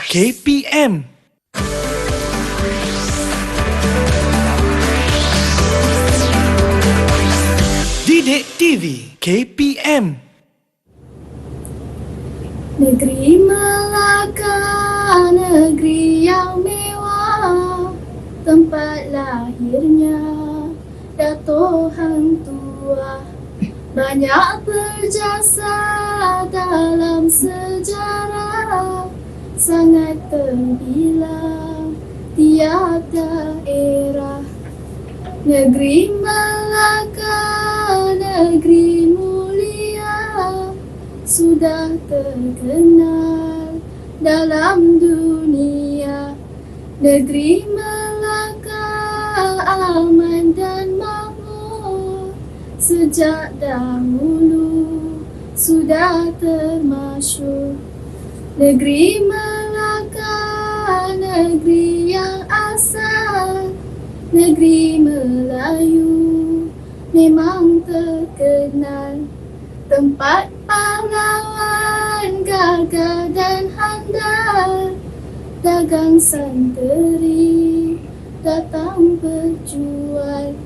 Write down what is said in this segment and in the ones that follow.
KPM. Didik TV KPM. Negeri Melaka, negeri yang mewah, tempat lahirnya Dato' Hang Tuah. Banyak berjasa dalam sejarah, sangat terbilang tiada era. Negeri Melaka, negeri mulia, sudah terkenal dalam dunia. Negeri Melaka aman dan makmur, sejak dahulu sudah termasyhur. Negeri Melaka, negeri yang asal, negeri Melayu memang terkenal. Tempat pahlawan gagah dan handal, dagang santeri datang berjual.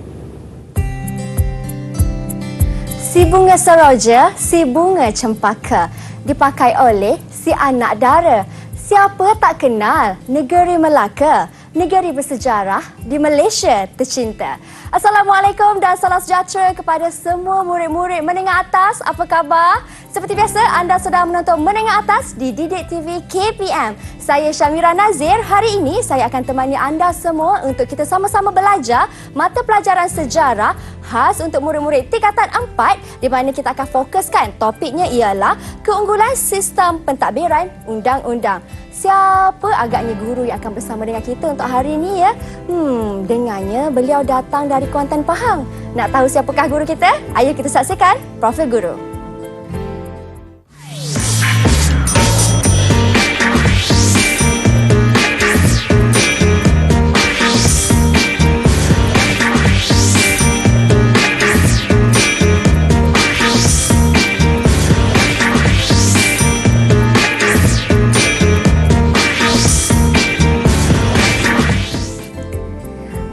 Si bunga seroja, si bunga cempaka, dipakai oleh si anak dara. Siapa tak kenal negeri Melaka, negeri bersejarah di Malaysia tercinta. Assalamualaikum dan salam sejahtera kepada semua murid-murid menengah atas. Apa khabar? Seperti biasa, anda sedang menonton Menengah Atas di Didik TV KPM. Saya Syamira Nazir. Hari ini saya akan temani anda semua untuk kita sama-sama belajar mata pelajaran sejarah khas untuk murid-murid tingkatan 4, di mana kita akan fokuskan topiknya ialah keunggulan sistem pentadbiran undang-undang. Siapa agaknya guru yang akan bersama dengan kita untuk hari ini ya? Dengarnya beliau datang dari Kuantan, Pahang. Nak tahu siapakah guru kita? Ayo kita saksikan Profil Guru.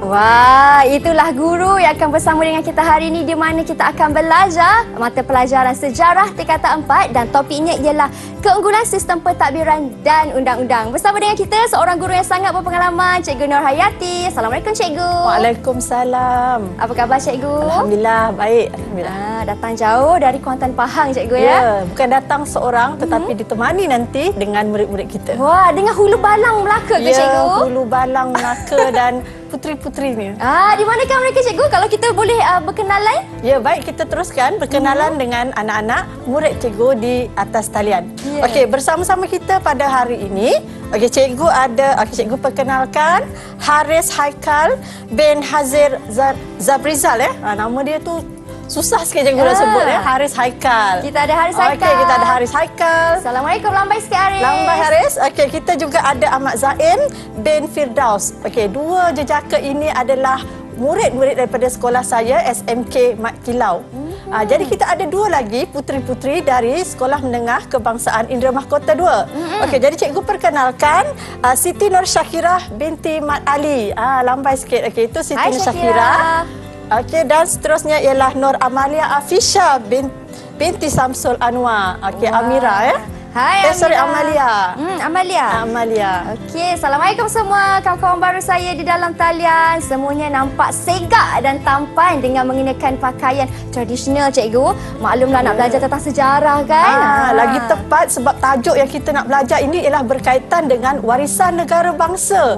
Wah, itulah guru yang akan bersama dengan kita hari ini, di mana kita akan belajar mata pelajaran sejarah tingkatan 4 dan topiknya ialah keunggulan sistem pentadbiran dan undang-undang. Bersama dengan kita seorang guru yang sangat berpengalaman, Cikgu Nur Hayati. Assalamualaikum Cikgu. Waalaikumsalam. Apa khabar Cikgu? Alhamdulillah, baik. Alhamdulillah. Datang jauh dari Kuantan, Pahang Cikgu ya? Ya, bukan datang seorang tetapi ditemani nanti dengan murid-murid kita. Wah, dengan hulu balang Melaka ke Cikgu? Ya, hulu balang Melaka dan puteri-puterinya. Di manakah mereka Cikgu? Kalau kita boleh berkenalan? Ya, baik, kita teruskan berkenalan dengan anak-anak murid cikgu di atas talian. Ya. Okey, bersama-sama kita pada hari ini. Okey, cikgu perkenalkan Haris Haikal bin Hazir Zabrizal ya. Nama dia tu susah sikit cikgu nak sebut ya. Haris Haikal. Kita ada Haris Haikal. Okey, kita ada Haris Haikal. Assalamualaikum, lambai sikit Haris. Lambai Haris. Okey, kita juga ada Ahmad Zain bin Firdaus. Okey, dua jejaka ini adalah murid-murid daripada sekolah saya SMK Mat Kilau. Jadi kita ada dua lagi puteri-puteri dari Sekolah Menengah Kebangsaan Indra Mahkota 2. Okey, jadi cikgu perkenalkan Siti Nur Syakirah binti Mat Ali. Lambai sikit. Okey, itu Siti Nur Syakirah. Okey, dan seterusnya ialah Nur Amalia Afisha binti Samsul Anwar. Okey, Amira ya. Hai Amira. Sorry, Amalia. Amalia. Okey, Assalamualaikum semua kawan-kawan baru saya di dalam talian. Semuanya nampak segak dan tampan dengan mengenakan pakaian tradisional Cikgu. Maklumlah nak belajar tentang sejarah kan? Lagi tepat sebab tajuk yang kita nak belajar ini ialah berkaitan dengan warisan negara bangsa.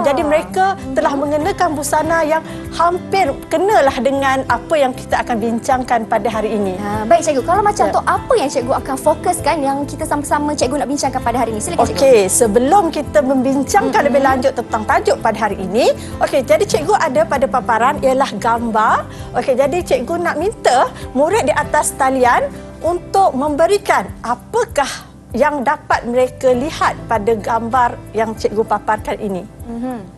Jadi mereka telah mengenakan busana yang hampir kenalah dengan apa yang kita akan bincangkan pada hari ini. Baik Cikgu, kalau macam tu apa yang Cikgu akan fokuskan yang kita sama-sama Cikgu nak bincangkan pada hari ini? Silakan Cikgu. Okey, sebelum kita membincangkan lebih lanjut tentang tajuk pada hari ini, okey, jadi Cikgu ada pada paparan ialah gambar. Okey, jadi Cikgu nak minta murid di atas talian untuk memberikan apakah yang dapat mereka lihat pada gambar yang Cikgu paparkan ini.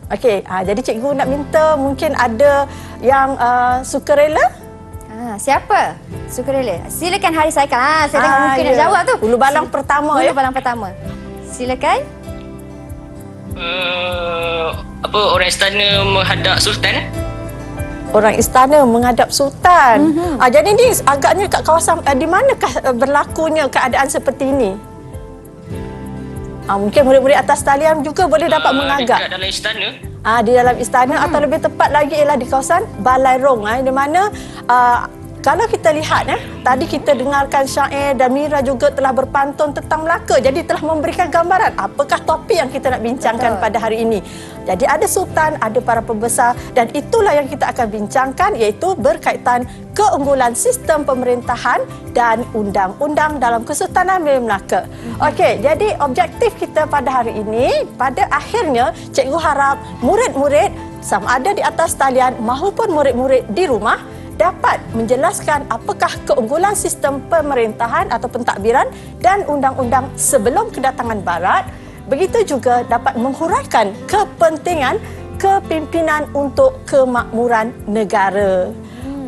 Okey, jadi Cikgu nak minta mungkin ada yang sukarela. Siapa? Sukarela. Silakan Haris Haikal. Saya tengok mungkin nak jawab tu. Hulu balang pertama Hulu balang pertama. Silakan. Orang istana menghadap sultan. Orang istana menghadap sultan. Jadi ni agaknya kat kawasan di manakah berlakunya keadaan seperti ini? Mungkin murid-murid atas talian juga boleh dapat mengagak. Dekat dalam istana. Di dalam istana atau lebih tepat lagi ialah di kawasan Balai Rong, di mana kalau kita lihat tadi kita dengarkan syair dan Mira juga telah berpantun tentang Melaka. Jadi telah memberikan gambaran apakah topik yang kita nak bincangkan pada hari ini. Jadi ada sultan, ada para pembesar dan itulah yang kita akan bincangkan iaitu berkaitan keunggulan sistem pemerintahan dan undang-undang dalam Kesultanan Melaka. Okey, jadi objektif kita pada hari ini, pada akhirnya cikgu harap murid-murid sama ada di atas talian maupun murid-murid di rumah dapat menjelaskan apakah keunggulan sistem pemerintahan atau pentadbiran dan undang-undang sebelum kedatangan Barat. Begitu juga dapat menghuraikan kepentingan kepimpinan untuk kemakmuran negara.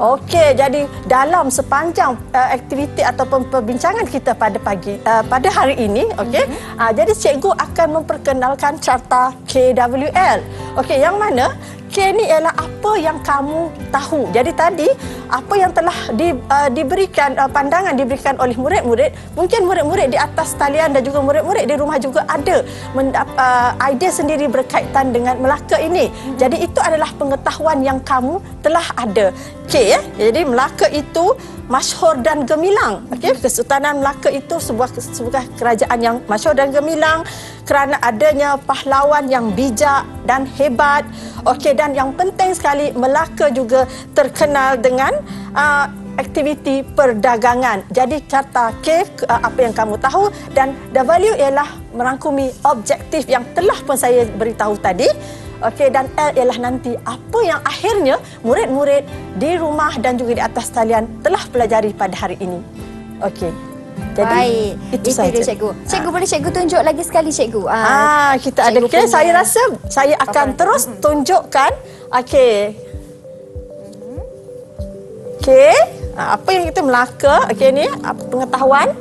Okey, jadi dalam sepanjang aktiviti ataupun perbincangan kita pada hari ini, okey, jadi cikgu akan memperkenalkan carta KWL. Okey, yang mana K ni ialah apa yang kamu tahu. Jadi tadi apa yang telah diberikan pandangan diberikan oleh murid-murid, mungkin murid-murid di atas talian dan juga murid-murid di rumah juga ada idea sendiri berkaitan dengan Melaka ini. Jadi itu adalah pengetahuan yang kamu telah ada. K Jadi Melaka itu masyhur dan gemilang. Okey, Kesultanan Melaka itu sebuah kerajaan yang masyhur dan gemilang kerana adanya pahlawan yang bijak dan hebat. Okey, dan yang penting sekali Melaka juga terkenal dengan aktiviti perdagangan. Jadi carta K apa yang kamu tahu dan W ialah merangkumi objektif yang telah pun saya beritahu tadi. Okey, dan L ialah nanti apa yang akhirnya murid-murid di rumah dan juga di atas talian telah pelajari pada hari ini. Okey. Jadi Baik, itu dia saja. cikgu. Cikgu boleh cikgu tunjuk lagi sekali cikgu. Kita ada cikgu K. punya Saya rasa saya akan terus tunjukkan. Okey. K. Apa yang kita Melaka? Okey ni pengetahuan.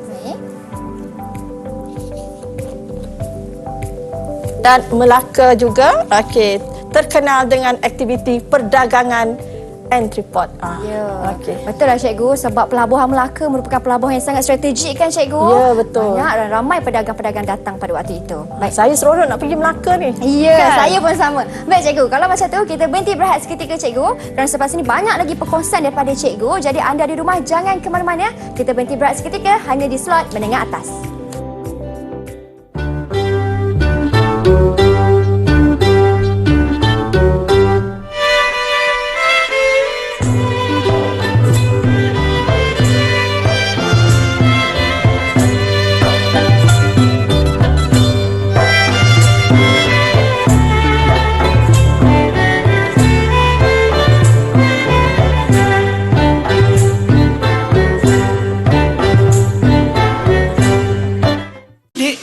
Dan Melaka juga terkenal dengan aktiviti perdagangan entrepot. Ya. Betul lah cikgu, sebab pelabuhan Melaka merupakan pelabuhan yang sangat strategik kan cikgu? Ya, betul. Banyak dan ramai pedagang-pedagang datang pada waktu itu. Baik, saya seronok nak pergi Melaka ni. Ya, Kan? saya pun sama. Baik cikgu, kalau macam tu kita berhenti berehat seketika cikgu. Dan selepas ini banyak lagi perkongsian daripada cikgu. Jadi anda di rumah jangan ke mana-mana. Kita berhenti berehat seketika hanya di slot Menengah Atas.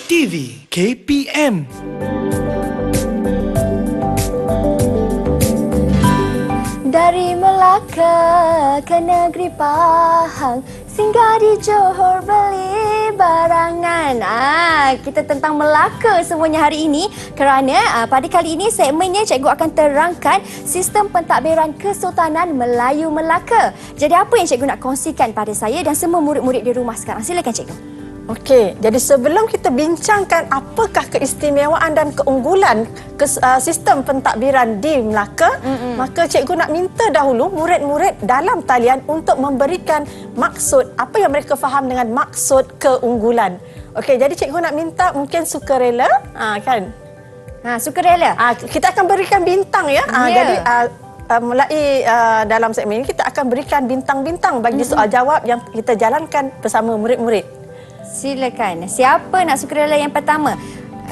TV KPM. Dari Melaka ke negeri Pahang, singgah di Johor beli barangan. Kita tentang Melaka semuanya hari ini kerana pada kali ini segmennya cikgu akan terangkan sistem pentadbiran Kesultanan Melayu Melaka. Jadi apa yang cikgu nak kongsikan pada saya dan semua murid-murid di rumah sekarang? Silakan cikgu. Okey, jadi sebelum kita bincangkan apakah keistimewaan dan keunggulan sistem pentadbiran di Melaka, maka cikgu nak minta dahulu murid-murid dalam talian untuk memberikan maksud, apa yang mereka faham dengan maksud keunggulan. Okey, jadi cikgu nak minta mungkin sukarela, kan? Sukarela. Kita akan berikan bintang ya. Jadi mulai dalam segmen ini kita akan berikan bintang-bintang bagi soal jawab yang kita jalankan bersama murid-murid. Silakan. Siapa nak sukarela yang pertama?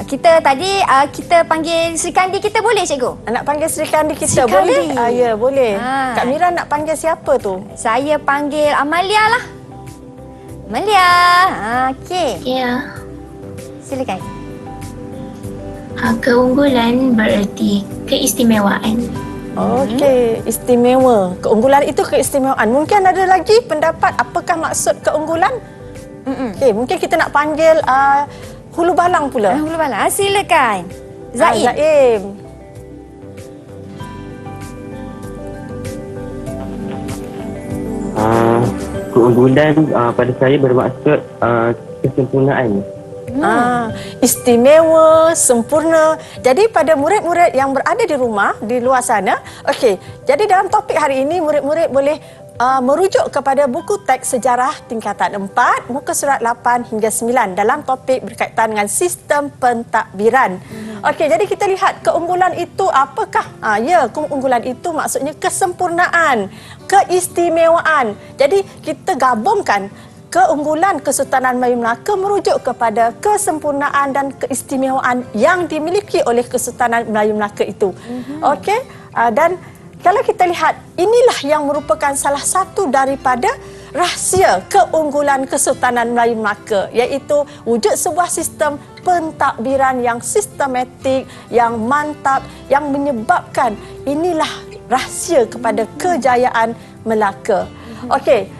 Kita tadi kita panggil Sri Kandi kita boleh cikgu? Nak panggil Sri Kandi kita Sri boleh? Kandi. Ya, boleh. Kak Mira nak panggil siapa tu? Saya panggil Amalia lah. Amalia. Okey. Ya, Silakan. keunggulan bererti keistimewaan. Okey, istimewa. Keunggulan itu keistimewaan. Mungkin ada lagi pendapat apakah maksud keunggulan? Okey, mungkin kita nak panggil Hulu Balang pula. Hulu Balang. Silakan. Zaim. Zaim. Keunggulan pada saya bermaksud kesempurnaan. Istimewa, sempurna. Jadi pada murid-murid yang berada di rumah, di luar sana, okey. Jadi dalam topik hari ini murid-murid boleh merujuk kepada buku teks sejarah tingkatan 4, muka surat 8 hingga 9 dalam topik berkaitan dengan sistem pentadbiran. Okey, jadi kita lihat keunggulan itu apakah? Keunggulan itu maksudnya kesempurnaan, keistimewaan. Jadi kita gabungkan keunggulan Kesultanan Melayu Melaka merujuk kepada kesempurnaan dan keistimewaan yang dimiliki oleh Kesultanan Melayu Melaka itu. Okey, dan kalau kita lihat, inilah yang merupakan salah satu daripada rahsia keunggulan Kesultanan Melayu Melaka, iaitu wujud sebuah sistem pentadbiran yang sistematik, yang mantap, yang menyebabkan inilah rahsia kepada kejayaan Melaka. Okey.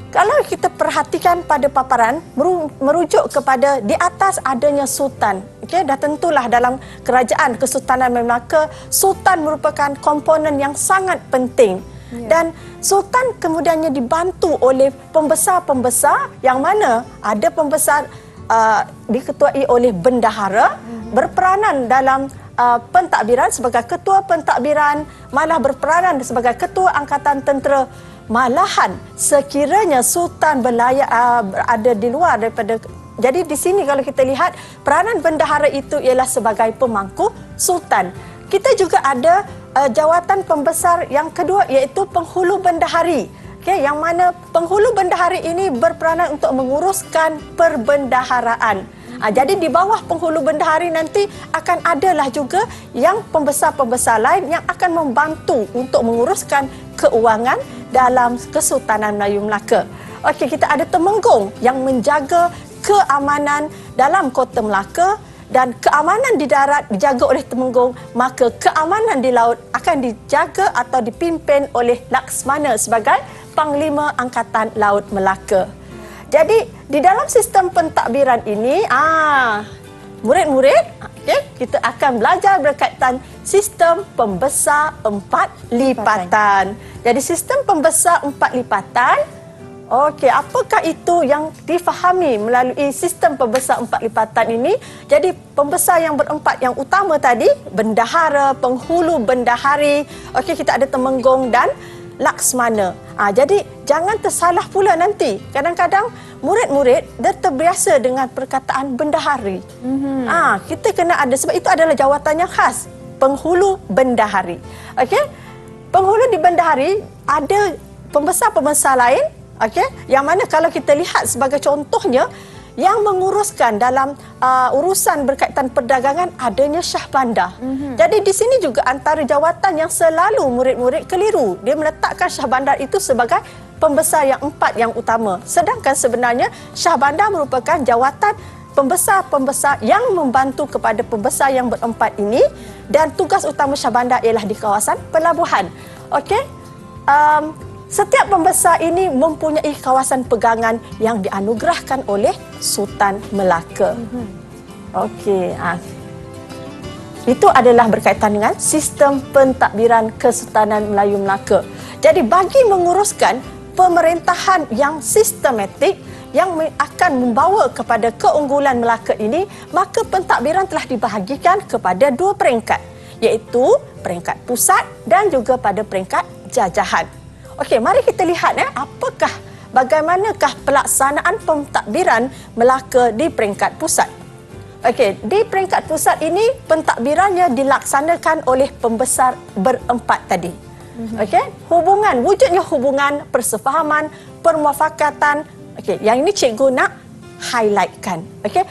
Kalau kita perhatikan pada paparan, merujuk kepada di atas adanya sultan. Okey, dah tentulah dalam kerajaan Kesultanan Melaka, sultan merupakan komponen yang sangat penting. Dan sultan kemudiannya dibantu oleh pembesar-pembesar yang mana ada pembesar diketuai oleh bendahara, berperanan dalam pentadbiran sebagai ketua pentadbiran, malah berperanan sebagai ketua angkatan tentera. Malahan sekiranya sultan berada di luar daripada, jadi di sini kalau kita lihat peranan bendahara itu ialah sebagai pemangku sultan. Kita juga ada jawatan pembesar yang kedua, iaitu penghulu bendahari. Okey, yang mana penghulu bendahari ini berperanan untuk menguruskan perbendaharaan. Jadi di bawah penghulu bendahari nanti akan adalah juga yang pembesar-pembesar lain yang akan membantu untuk menguruskan keuangan dalam Kesultanan Melayu Melaka. Okey, kita ada temenggung yang menjaga keamanan dalam kota Melaka, dan keamanan di darat dijaga oleh temenggung, maka keamanan di laut akan dijaga atau dipimpin oleh Laksmana sebagai Panglima Angkatan Laut Melaka. Jadi di dalam sistem pentadbiran ini, murid-murid, kita akan belajar berkaitan sistem pembesar 4 lipatan. Jadi sistem pembesar 4 lipatan, okey, apakah itu yang difahami melalui sistem pembesar 4 lipatan ini? Jadi pembesar yang berempat yang utama tadi, bendahara, penghulu bendahari, okey, kita ada temenggung dan Laksmana. Jadi jangan tersalah pula nanti. Kadang-kadang murid-murid dah terbiasa dengan perkataan bendahari. Kita kena ada, sebab itu adalah jawatan yang khas, penghulu bendahari. Okey, penghulu di bendahari ada pembesar-pembesar lain, okey, yang mana kalau kita lihat sebagai contohnya, yang menguruskan dalam urusan berkaitan perdagangan adanya Syah Bandar. Jadi di sini juga antara jawatan yang selalu murid-murid keliru. Dia meletakkan Syah Bandar itu sebagai pembesar yang 4 yang utama. Sedangkan sebenarnya Syah Bandar merupakan jawatan pembesar-pembesar yang membantu kepada pembesar yang berempat ini, dan tugas utama Syah Bandar ialah di kawasan pelabuhan. Okey. Setiap pembesar ini mempunyai kawasan pegangan yang dianugerahkan oleh Sultan Melaka. Okey, itu adalah berkaitan dengan sistem pentadbiran Kesultanan Melayu Melaka. Jadi bagi menguruskan pemerintahan yang sistematik yang akan membawa kepada keunggulan Melaka ini, maka pentadbiran telah dibahagikan kepada 2 peringkat, iaitu peringkat pusat dan juga pada peringkat jajahan. Okey, mari kita lihat bagaimanakah pelaksanaan pentadbiran Melaka di peringkat pusat. Okey, di peringkat pusat ini pentadbirannya dilaksanakan oleh pembesar berempat tadi. Okey, wujudnya hubungan persefahaman, permuafakatan. Okey, yang ini cikgu nak highlightkan. Okey,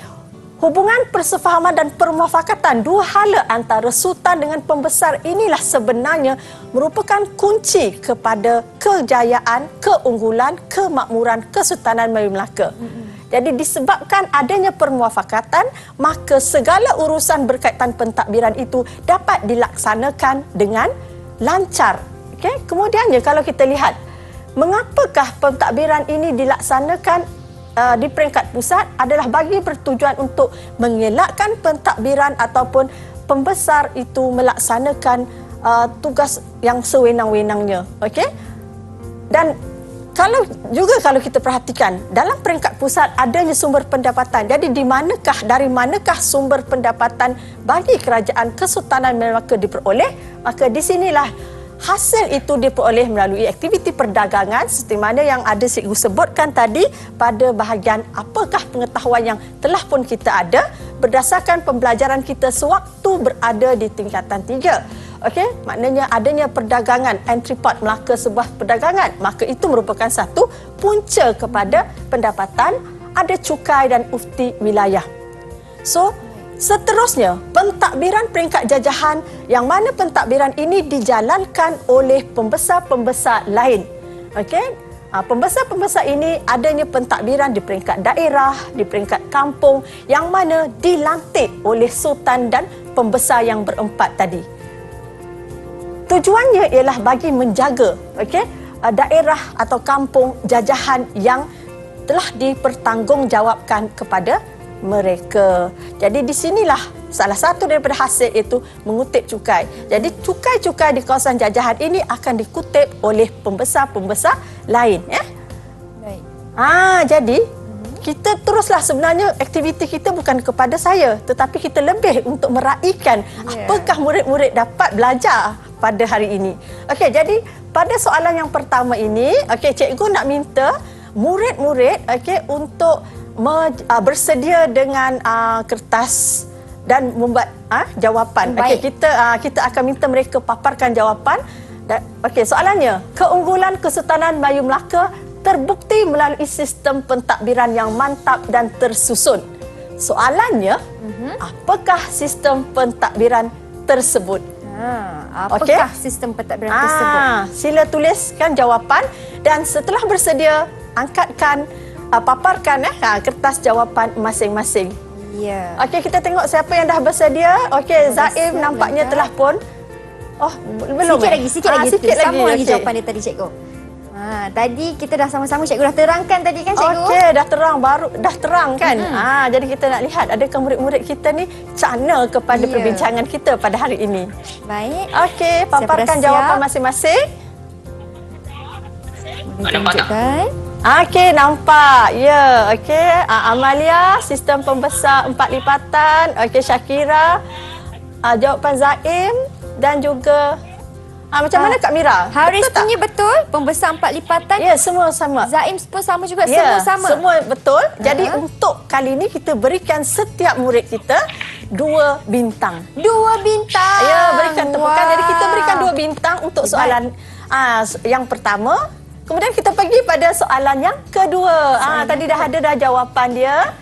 hubungan persefahaman dan permuafakatan, 2 hala antara sultan dengan pembesar inilah sebenarnya merupakan kunci kepada kejayaan, keunggulan, kemakmuran Kesultanan Melayu Melaka. Jadi disebabkan adanya permuafakatan, maka segala urusan berkaitan pentadbiran itu dapat dilaksanakan dengan lancar. Okey, kemudiannya kalau kita lihat, mengapakah pentadbiran ini dilaksanakan di peringkat pusat adalah bagi bertujuan untuk mengelakkan pentadbiran ataupun pembesar itu melaksanakan tugas yang sewenang-wenangnya. Okey? Dan kalau kita perhatikan, dalam peringkat pusat adanya sumber pendapatan. Jadi dari manakah sumber pendapatan bagi kerajaan Kesultanan Melaka diperoleh? Maka di sinilah hasil itu diperoleh melalui aktiviti perdagangan seperti mana yang ada cikgu sebutkan tadi pada bahagian apakah pengetahuan yang telah pun kita ada berdasarkan pembelajaran kita sewaktu berada di tingkatan 3. Okey, maknanya adanya perdagangan entry port Melaka sebuah perdagangan, maka itu merupakan satu punca kepada pendapatan, ada cukai dan ufti wilayah. So, seterusnya pentadbiran peringkat jajahan yang mana pentadbiran ini dijalankan oleh pembesar-pembesar lain. Okey, pembesar-pembesar ini adanya pentadbiran di peringkat daerah, di peringkat kampung yang mana dilantik oleh sultan dan pembesar yang berempat tadi. Tujuannya ialah bagi menjaga daerah atau kampung jajahan yang telah dipertanggungjawabkan kepada mereka. Jadi di sinilah salah satu daripada hasil itu mengutip cukai. Jadi cukai-cukai di kawasan jajahan ini akan dikutip oleh pembesar-pembesar lain. Baik. Jadi kita teruslah sebenarnya aktiviti kita bukan kepada saya tetapi kita lebih untuk meraihkan apakah murid-murid dapat belajar pada hari ini. Okey, jadi pada soalan yang pertama ini, cikgu nak minta murid-murid untuk bersedia dengan kertas dan membuat jawapan. Kita akan minta mereka paparkan jawapan. Soalannya, keunggulan Kesultanan Melayu Melaka terbukti melalui sistem pentadbiran yang mantap dan tersusun. Soalannya, apakah sistem pentadbiran tersebut? Apakah sistem pentadbiran tersebut? Sila tuliskan jawapan dan setelah bersedia, paparkan kertas jawapan masing-masing. Ya. Okey, kita tengok siapa yang dah bersedia. Okey, Zaim nampaknya telah pun. Belum. Sikit lagi. Sambung lagi okey. jawapan dia tadi, cikgu. Tadi kita dah sama-sama cikgu dah terangkan tadi kan, cikgu? Okey, dah terang kan. Jadi kita nak lihat adakah murid-murid kita ni cana kepada perbincangan kita pada hari ini. Baik. Okey, paparkan jawapan masing-masing. Nampak tak? Okey, nampak. Ya, okey. Amalia, sistem pembesar 4 lipatan. Okey, Syakira. Jawapan Zaim dan juga macam mana Kak Mira? Haris betul punya betul, pembesar 4 lipatan. Ya, semua sama. Zaim pun sama juga, semua sama. Semua betul. Jadi untuk kali ini kita berikan setiap murid kita 2 bintang. 2 bintang. Ya, berikan tepukan. Jadi kita berikan 2 bintang untuk soalan yang pertama. Kemudian kita pergi pada soalan yang kedua. Tadi dah ada jawapan dia.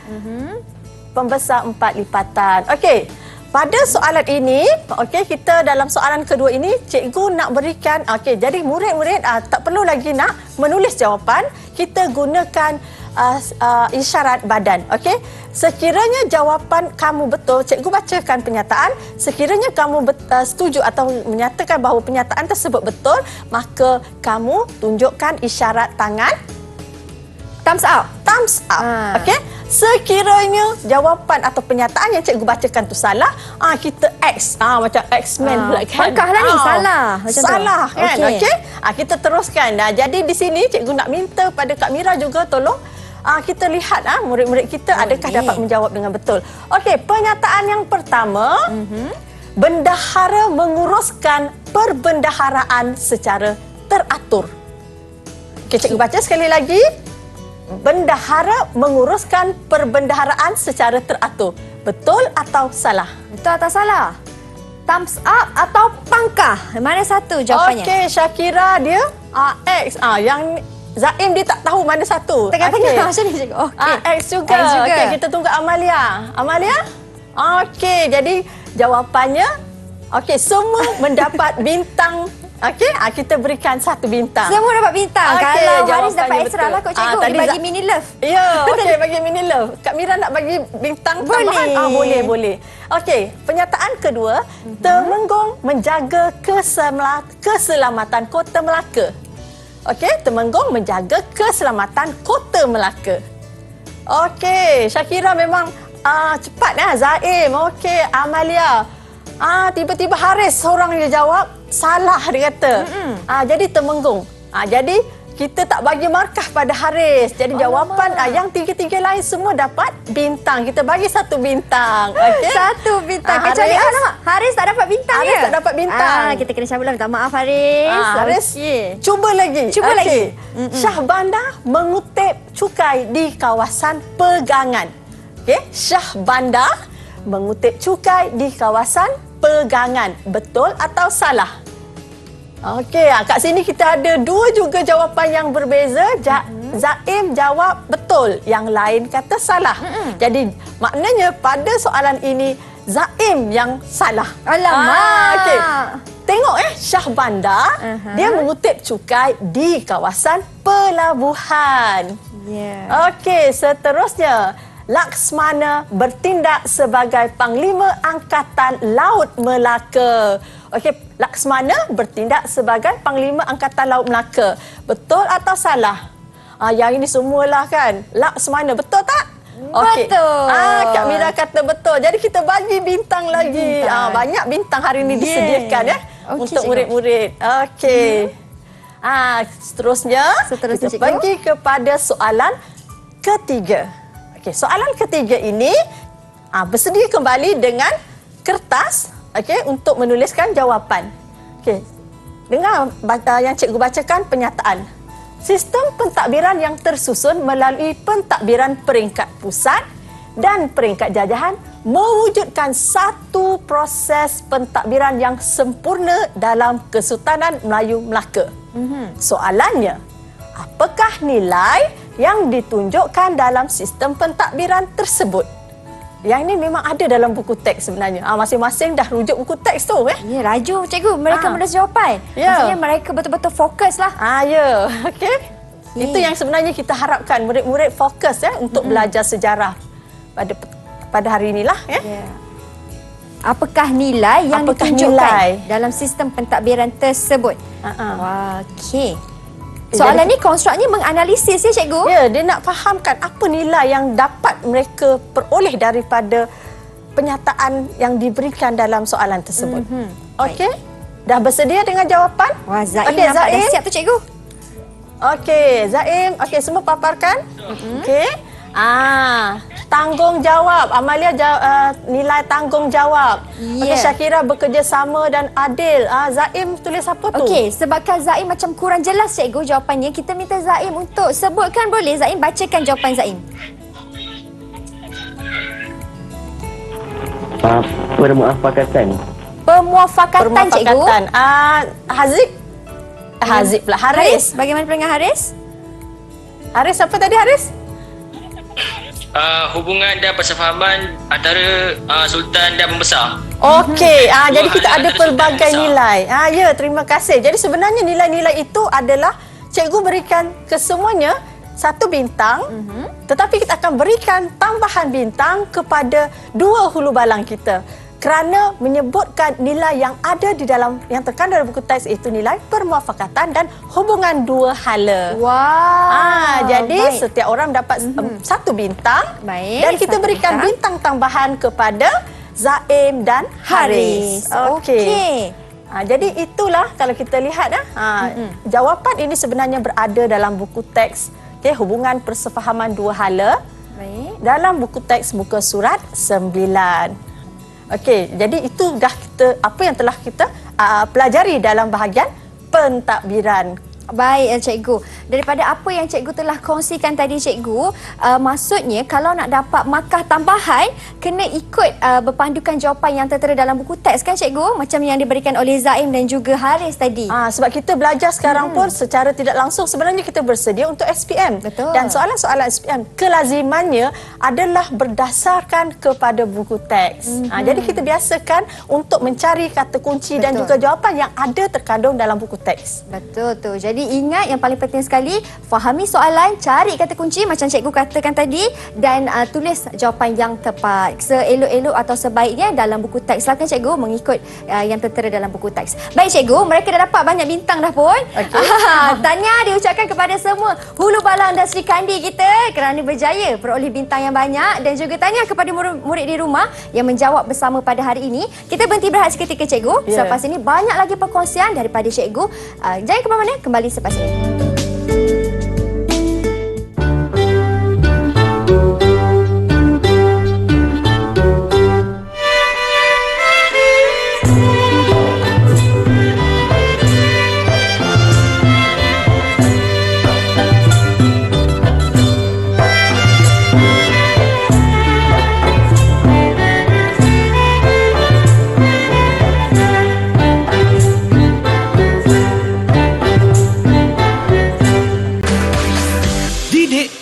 Pembesar 4 lipatan. Okey. Pada soalan ini, kita dalam soalan kedua ini, cikgu nak berikan, jadi murid-murid tak perlu lagi nak menulis jawapan, kita gunakan isyarat badan. Sekiranya jawapan kamu betul, cikgu bacakan penyataan, sekiranya kamu setuju atau menyatakan bahawa penyataan tersebut betul, maka kamu tunjukkan isyarat tangan. Thumbs up. Thumbs up. Sekiranya jawapan atau pernyataan yang cikgu bacakan tu salah, kita X. Macam X-Men pula kan. Langkahlah ni salah. Macam salah tu. kan. Okey. Kita teruskan. Jadi di sini cikgu nak minta pada Kak Mira juga tolong kita lihat murid-murid kita adakah dapat menjawab dengan betul. Okey, pernyataan yang pertama, bendahara menguruskan perbendaharaan secara teratur. Okey, cikgu baca sekali lagi. Bendahara menguruskan perbendaharaan secara teratur. Betul atau salah? Betul atau salah? Thumbs up atau pangkah? Mana satu jawapannya? Okey, Syakira dia X. Yang Zaim dia tak tahu mana satu. Tengah-tengah macam ni cikgu. X juga. Okey, kita tunggu Amalia. Amalia? Okey, jadi jawapannya semua mendapat bintang. Kita berikan 1 bintang. Semua dapat bintang. Kalau Haris dapat extra lah kot cikgu. Tadi dia bagi mini love. Ya, bagi mini love. Kak Mira nak bagi bintang tambahan? Boleh. Okey, pernyataan kedua, Temenggung menjaga keselamatan Kota Melaka. Okey, Temenggung menjaga keselamatan Kota Melaka. Okey, Syakira memang cepat Zaim. Okey, Amalia. Tiba-tiba Haris seorang dia jawab salah, dia kata. Jadi temenggung. Jadi kita tak bagi markah pada Haris. Jadi jawapan yang tiga-tiga lain semua dapat bintang. Kita bagi 1 bintang. Okay? 1 bintang. Kecuali Haris tak dapat bintang. Haris tak dapat bintang. Kita kena cabutlah. Minta maaf Haris. Haris, cuba lagi. Cuba lagi. Syahbandar mengutip cukai di kawasan pegangan. Okay? Syahbandar mengutip cukai di kawasan pegangan. Betul atau salah? Okey, kat sini kita ada 2 juga jawapan yang berbeza. Zaim jawab betul, yang lain kata salah. Jadi maknanya pada soalan ini Zaim yang salah. Alamak. Okey. Tengok Syahbandar dia mengutip cukai di kawasan pelabuhan. Okey, seterusnya Laksmana bertindak sebagai Panglima Angkatan Laut Melaka. Okey, Laksmana bertindak sebagai Panglima Angkatan Laut Melaka. Betul atau salah? Yang ini semualah kan. Laksmana, betul tak? Okay. Betul. Kak Mira kata betul. Jadi kita bagi bintang lagi. Banyak bintang hari ini disediakan untuk murid-murid. Okey. Seterusnya kita pergi kepada soalan ketiga. Okey, soalan ketiga ini bersedia kembali dengan kertas untuk menuliskan jawapan. Okey. Dengar yang cikgu bacakan penyataan. Sistem pentadbiran yang tersusun melalui pentadbiran peringkat pusat dan peringkat jajahan mewujudkan satu proses pentadbiran yang sempurna dalam Kesultanan Melayu Melaka. Soalannya, apakah nilai yang ditunjukkan dalam sistem pentadbiran tersebut? Yang ini memang ada dalam buku teks sebenarnya. Masing-masing dah rujuk buku teks tu. Ya, raju cikgu. Mereka menulis jawapan. Maksudnya mereka betul-betul fokus lah. Okey. Itu yang sebenarnya kita harapkan. Murid-murid fokus untuk belajar sejarah pada hari inilah. Apakah nilai yang ditunjukkan dalam sistem pentadbiran tersebut? Okey. Soalan ni konstruknya menganalisis ya cikgu? Ya, dia nak fahamkan apa nilai yang dapat mereka peroleh daripada penyataan yang diberikan dalam soalan tersebut. Okey? Dah bersedia dengan jawapan? Wah, Zaim nampak dah siap tu cikgu. Okey, Zaim. Okey, semua paparkan. Okey. Tanggungjawab. Amalia nilai tanggungjawab. Okey, Syakira bekerjasama dan adil. Zaim tulis apa tu? Okey, sebabkan Zaim macam kurang jelas cikgu jawapannya, kita minta Zaim untuk sebutkan, boleh? Zaim bacakan jawapan Zaim. Permuafakatan. Pemuafakatan cikgu. Hazib pula. Haris. Bagaimana dengan Haris? Haris apa tadi Haris? Hubungan dan persefahaman antara Sultan dan Pembesar. Okey, jadi kita ada pelbagai nilai. Ya, terima kasih. Jadi sebenarnya nilai-nilai itu adalah cikgu berikan kesemuanya 1 bintang, tetapi kita akan berikan tambahan bintang kepada 2 hulu balang kita. Kerana menyebutkan nilai yang ada di dalam, yang terkandung dalam buku teks, iaitu nilai permuafakatan dan hubungan 2 hala. Jadi setiap orang dapat 1 bintang. Dan kita berikan bintang tambahan kepada Zaim dan Haris. Okey. Jadi itulah kalau kita lihat jawapan ini sebenarnya berada dalam buku teks hubungan persefahaman 2 hala. Dalam buku teks muka surat 9. Okey, jadi itu dah apa yang telah kita pelajari dalam bahagian pentadbiran. Baik, cikgu. Daripada apa yang cikgu telah kongsikan tadi cikgu, maksudnya kalau nak dapat markah tambahan, kena ikut berpandukan jawapan yang tertera dalam buku teks kan cikgu? Macam yang diberikan oleh Zaim dan juga Haris tadi. Sebab kita belajar sekarang pun secara tidak langsung sebenarnya kita bersedia untuk SPM. Betul. Dan soalan-soalan SPM kelazimannya adalah berdasarkan kepada buku teks. Jadi kita biasakan untuk mencari kata kunci dan juga jawapan yang ada terkandung dalam buku teks. Betul tu. Jadi ingat yang paling penting sekali, fahami soalan, cari kata kunci macam cikgu katakan tadi dan tulis jawapan yang tepat. Seelok-elok atau sebaiknya dalam buku teks. Silakan cikgu mengikut yang tertera dalam buku teks. Baik cikgu, mereka dah dapat banyak bintang dah pun. Okay. Tahniah diucapkan kepada semua Hulu Balang dan Sri Kandi kita kerana berjaya peroleh bintang yang banyak, dan juga tahniah kepada murid di rumah yang menjawab bersama pada hari ini. Kita berhenti berehat seketika cikgu. Selepas ini banyak lagi perkongsian daripada cikgu. Jangan ke mana-mana, kembali selepas ini.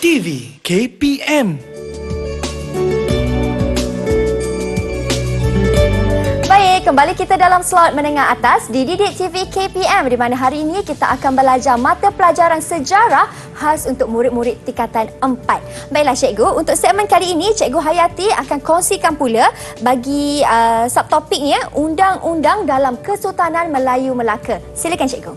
TV KPM. Baik, kembali kita dalam slot menengah atas di Didik TV KPM, di mana hari ini kita akan belajar mata pelajaran sejarah khas untuk murid-murid tingkatan 4. Baiklah cikgu, untuk segmen kali ini Cikgu Hayati akan kongsikan pula bagi subtopiknya Undang-Undang dalam Kesultanan Melayu Melaka. Silakan cikgu.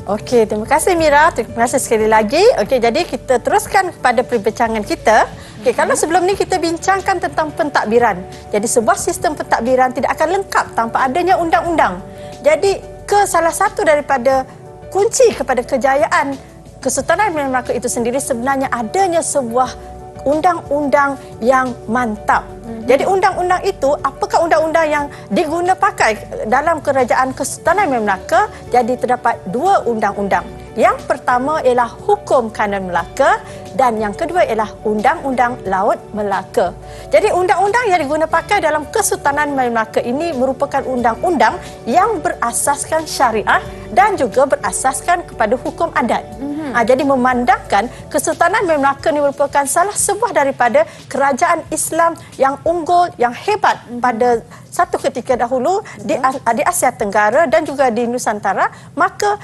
Okey, terima kasih Mira. Terima kasih sekali lagi. Okey, jadi kita teruskan kepada perbincangan kita. Okey, kalau sebelum ni kita bincangkan tentang pentadbiran. Jadi sebuah sistem pentadbiran tidak akan lengkap tanpa adanya undang-undang. Jadi salah satu daripada kunci kepada kejayaan Kesultanan Melayu Melaka itu sendiri sebenarnya adanya sebuah undang-undang yang mantap. Jadi undang-undang itu, apakah undang-undang yang diguna pakai dalam kerajaan Kesultanan Melayu Melaka? Jadi terdapat dua undang-undang. Yang pertama ialah Hukum Kanon Melaka dan yang kedua ialah Undang-Undang Laut Melaka. Jadi undang-undang yang diguna pakai dalam Kesultanan Melayu Melaka ini merupakan undang-undang yang berasaskan syariah dan juga berasaskan kepada hukum adat. Jadi memandangkan Kesultanan Melayu Melaka ini merupakan salah sebuah daripada kerajaan Islam yang unggul, yang hebat pada satu ketika dahulu di Asia Tenggara dan juga di Nusantara. Maka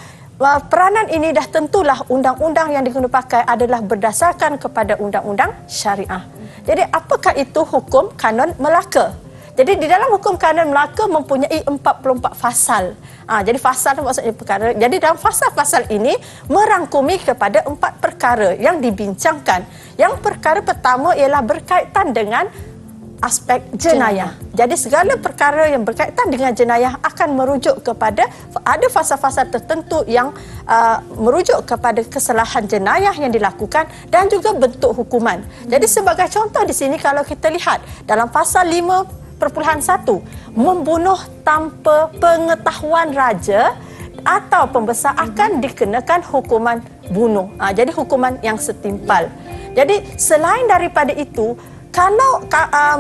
peranan ini dah tentulah undang-undang yang digunakan pakai adalah berdasarkan kepada undang-undang syariah. Jadi apakah itu Hukum Kanon Melaka? Jadi di dalam Hukum Kanon Melaka mempunyai 44 fasal. Jadi fasal maksudnya perkara. Jadi dalam fasal-fasal ini merangkumi kepada 4 perkara yang dibincangkan. Yang perkara pertama ialah berkaitan dengan aspek jenayah. Jadi segala perkara yang berkaitan dengan jenayah akan merujuk kepada ada fasal-fasal tertentu yang merujuk kepada kesalahan jenayah yang dilakukan dan juga bentuk hukuman. Jadi sebagai contoh di sini kalau kita lihat dalam pasal 5.1 membunuh tanpa pengetahuan raja atau pembesar akan dikenakan hukuman bunuh. Jadi hukuman yang setimpal. Jadi selain daripada itu, kalau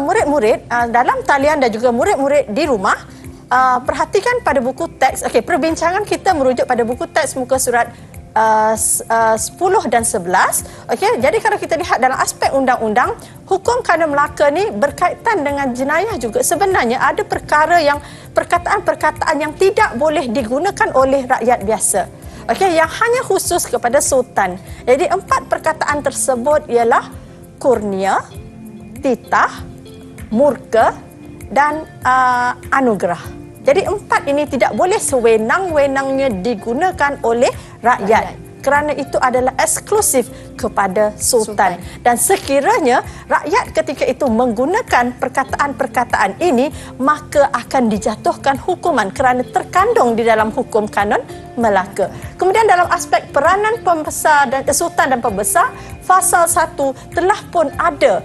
murid-murid dalam talian dan juga murid-murid di rumah perhatikan pada buku teks. Okey, perbincangan kita merujuk pada buku teks muka surat 10 dan 11. Okey, jadi kalau kita lihat dalam aspek undang-undang, Hukum Kanon Melaka ni berkaitan dengan jenayah juga. Sebenarnya ada perkataan-perkataan yang tidak boleh digunakan oleh rakyat biasa. Okey, yang hanya khusus kepada sultan. Jadi 4 perkataan tersebut ialah kurnia, titah, murka dan anugerah. Jadi 4 ini tidak boleh sewenang-wenangnya digunakan oleh rakyat. Kerana itu adalah eksklusif kepada sultan. Dan sekiranya rakyat ketika itu menggunakan perkataan-perkataan ini, maka akan dijatuhkan hukuman kerana terkandung di dalam Hukum Kanon Melaka. Kemudian dalam aspek peranan pembesar dan sultan dan pembesar, fasal 1 telah pun ada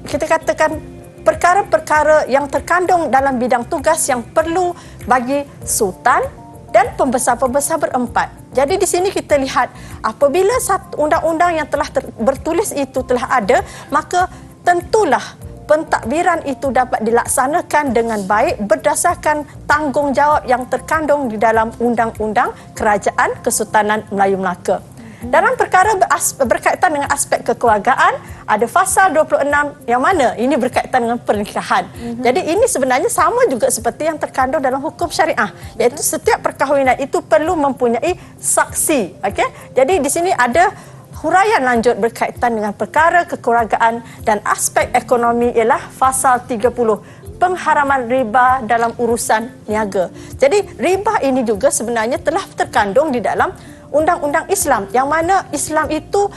kita katakan perkara-perkara yang terkandung dalam bidang tugas yang perlu bagi sultan dan pembesar-pembesar berempat. Jadi di sini kita lihat apabila satu undang-undang yang telah bertulis itu telah ada, maka tentulah pentadbiran itu dapat dilaksanakan dengan baik berdasarkan tanggungjawab yang terkandung di dalam Undang-Undang Kerajaan Kesultanan Melayu Melaka. Dalam perkara berkaitan dengan aspek kekeluargaan, ada fasal 26 yang mana ini berkaitan dengan pernikahan. Jadi ini sebenarnya sama juga seperti yang terkandung dalam hukum syariah, iaitu setiap perkahwinan itu perlu mempunyai saksi. Okey. Jadi di sini ada huraian lanjut berkaitan dengan perkara kekeluargaan dan aspek ekonomi ialah fasal 30, pengharaman riba dalam urusan niaga. Jadi riba ini juga sebenarnya telah terkandung di dalam undang-undang Islam, yang mana Islam itu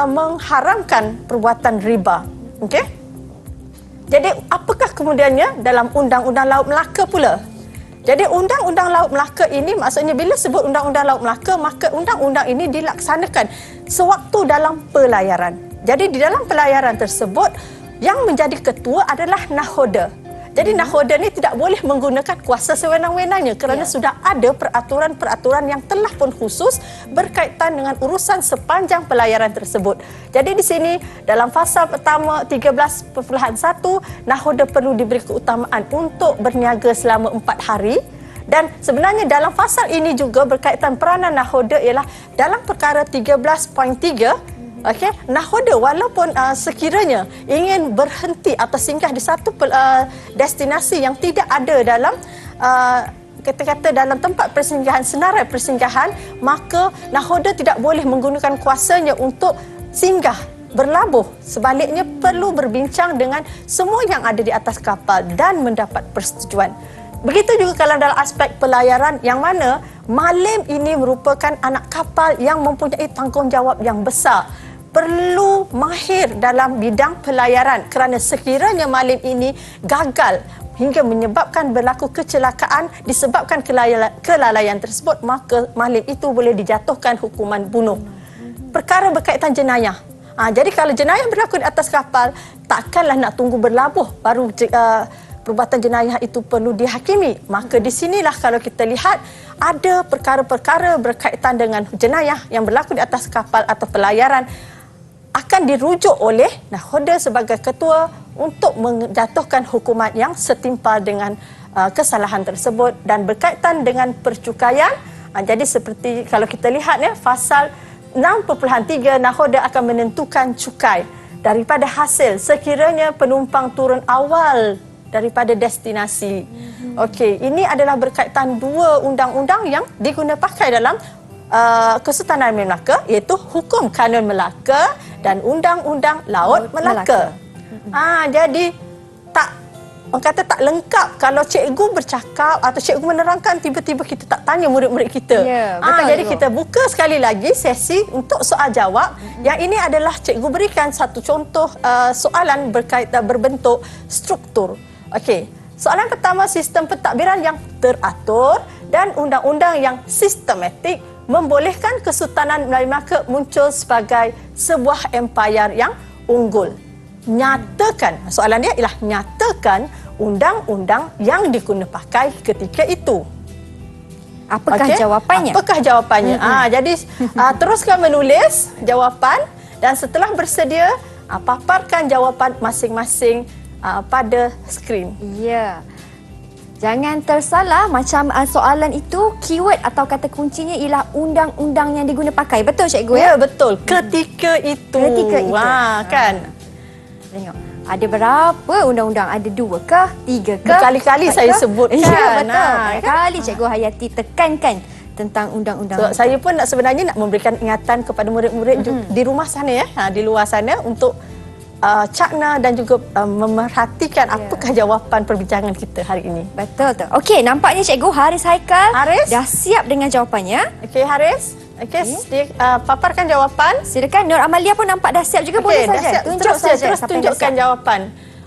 mengharamkan perbuatan riba. Okey? Jadi apakah kemudiannya dalam undang-undang Laut Melaka pula? Jadi undang-undang Laut Melaka ini, maksudnya bila sebut undang-undang Laut Melaka, maka undang-undang ini dilaksanakan sewaktu dalam pelayaran. Jadi di dalam pelayaran tersebut yang menjadi ketua adalah nakhoda. Jadi nakhoda ni tidak boleh menggunakan kuasa sewenang-wenangnya kerana sudah ada peraturan-peraturan yang telah pun khusus berkaitan dengan urusan sepanjang pelayaran tersebut. Jadi di sini dalam fasa pertama 13.1, nakhoda perlu diberi keutamaan untuk berniaga selama 4 hari. Dan sebenarnya dalam fasal ini juga berkaitan peranan nakhoda ialah dalam perkara 13.3, okey, nakhoda walaupun sekiranya ingin berhenti atau singgah di satu destinasi yang tidak ada dalam kata-kata dalam tempat persinggahan, senarai persinggahan, maka nakhoda tidak boleh menggunakan kuasanya untuk singgah berlabuh. Sebaliknya perlu berbincang dengan semua yang ada di atas kapal dan mendapat persetujuan. Begitu juga kalau dalam aspek pelayaran, yang mana malim ini merupakan anak kapal yang mempunyai tanggungjawab yang besar. Perlu mahir dalam bidang pelayaran kerana sekiranya malim ini gagal hingga menyebabkan berlaku kecelakaan disebabkan kelalaian tersebut, maka malim itu boleh dijatuhkan hukuman bunuh. Perkara berkaitan jenayah. Jadi kalau jenayah berlaku di atas kapal, takkanlah nak tunggu berlabuh baru perbuatan jenayah itu perlu dihakimi. Maka di sinilah kalau kita lihat ada perkara-perkara berkaitan dengan jenayah yang berlaku di atas kapal atau pelayaran akan dirujuk oleh nakhoda sebagai ketua untuk menjatuhkan hukuman yang setimpal dengan kesalahan tersebut. Dan berkaitan dengan percukaian, jadi seperti kalau kita lihat ya, fasal 6.3, nakhoda akan menentukan cukai daripada hasil sekiranya penumpang turun awal daripada destinasi. Okey, ini adalah berkaitan dua undang-undang yang diguna pakai dalam Kesultanan Melaka, iaitu Hukum Kanun Melaka dan Undang-Undang Laut Melaka. Jadi orang kata tak lengkap kalau cikgu bercakap atau cikgu menerangkan, tiba-tiba kita tak tanya murid-murid kita. Betul, jadi kita buka sekali lagi sesi untuk soal jawab. Yang ini adalah cikgu berikan satu contoh soalan berbentuk struktur. Okey, soalan pertama, sistem pentadbiran yang teratur dan undang-undang yang sistematik membolehkan Kesultanan Melayu Melaka muncul sebagai sebuah empayar yang unggul. Nyatakan, soalan dia ialah nyatakan undang-undang yang digunakan pakai ketika itu. Apakah jawapannya? Apakah jawapannya? Jadi teruskan menulis jawapan dan setelah bersedia paparkan jawapan masing-masing pada skrin. Ya. Jangan tersalah, macam soalan itu keyword atau kata kuncinya ialah undang-undang yang diguna pakai. Betul cikgu ya? Ya, betul. Ketika itu. Ketika itu. Kan. Tengok. Ada berapa undang-undang? Ada 2 kah? 3 kah? Berkali-kali saya sebutkan. Ya, betul. Berkali cikgu Hayati tekankan tentang undang-undang. Saya pun sebenarnya nak memberikan ingatan kepada murid-murid di rumah sana ya, di luar sana untuk cakna dan juga memerhatikan apakah jawapan perbincangan kita hari ini. Betul tu. Okey, nampaknya cikgu Haris Haikal dah siap dengan jawapannya. Okey Haris, paparkan jawapan. Silakan. Nur Amalia pun nampak dah siap juga. Boleh saja. Tunjuk saja. Terus tunjukkan jawapan.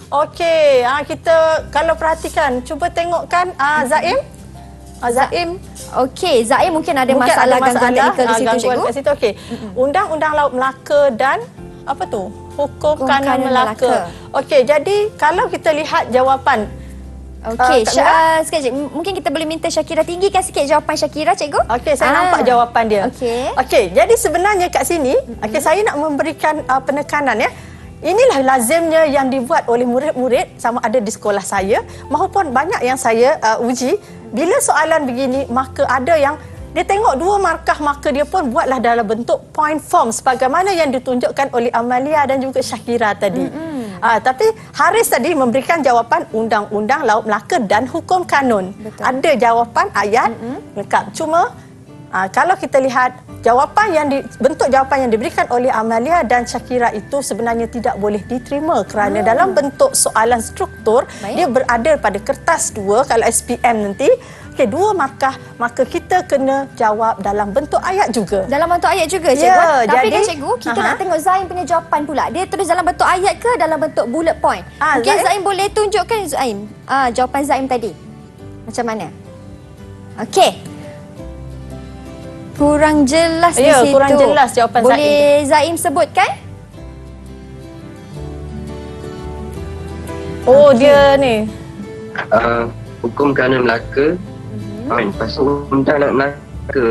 Okey, kita kalau perhatikan, cuba tengokkan Zaim. Zaim. Okey, Zaim mungkin ada masalah gangguan teknikal di situ cikgu. Kat situ okey. Undang-undang Laut Melaka dan apa tu? Hukum Kanun Melaka. Okey, jadi kalau kita lihat jawapan. Okey, sekejap. Mungkin kita boleh minta Syakira tinggikan sikit jawapan Syakira, cikgu. Okey, saya nampak jawapan dia. Okey, jadi sebenarnya kat sini, saya nak memberikan penekanan ya. Inilah lazimnya yang dibuat oleh murid-murid sama ada di sekolah saya maupun banyak yang saya uji. Bila soalan begini, maka ada yang Dia tengok 2 markah, maka dia pun buatlah dalam bentuk point form sebagaimana yang ditunjukkan oleh Amalia dan juga Syakira tadi. Tapi Haris tadi memberikan jawapan Undang-Undang Laut Melaka dan Hukum Kanun. Betul. Ada jawapan ayat lengkap. Cuma kalau kita lihat bentuk jawapan yang diberikan oleh Amalia dan Syakira itu sebenarnya tidak boleh diterima kerana dalam bentuk soalan struktur, dia berada pada kertas 2 kalau SPM nanti. Okey, 2 markah, maka kita kena jawab dalam bentuk ayat juga. Dalam bentuk ayat juga, cikgu. Ya, Tapi jadi- kan cikgu, kita nak tengok Zaim punya jawapan pula. Dia tulis dalam bentuk ayat ke dalam bentuk bullet point? Mungkin Zaim boleh tunjukkan Zaim. Jawapan Zaim tadi. Macam mana? Okey. Kurang jelas di Ya, situ. kurang jelas jawapan Zaim. Boleh Zaim sebutkan? Dia ni. Hukum Kanun Melaka. Lepas tu Undang Laut Melaka.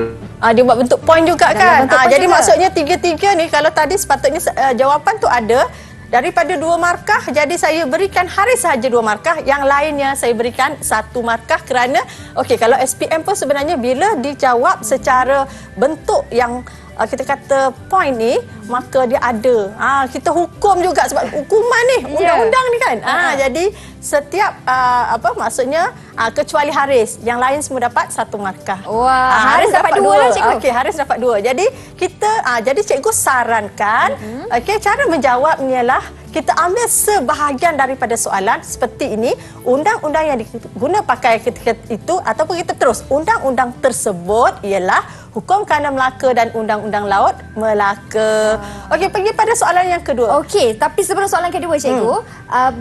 Dia buat bentuk point juga Dalam kan. bentuk point Jadi juga. maksudnya 3-3 ni kalau tadi sepatutnya jawapan tu ada daripada 2 markah, jadi saya berikan Haris sahaja 2 markah, yang lainnya saya berikan 1 markah kerana kalau SPM pun sebenarnya bila dijawab secara bentuk yang kita kata point ni, maka dia ada. Kita hukum juga sebab hukuman ni, undang-undang ni kan. Jadi setiap maksudnya kecuali Haris, yang lain semua dapat 1 markah. Wah, Haris dapat 2 lah, cikgu. Okey, Haris dapat 2. Jadi kita jadi cikgu sarankan cara menjawabnya lah kita ambil sebahagian daripada soalan seperti ini, undang-undang yang diguna pakai ketika itu, ataupun kita terus undang-undang tersebut ialah Hukum Kanun Melaka dan Undang-Undang Laut Melaka. Okey, pergi pada soalan yang kedua. Okey, tapi sebelum soalan kedua, cikgu,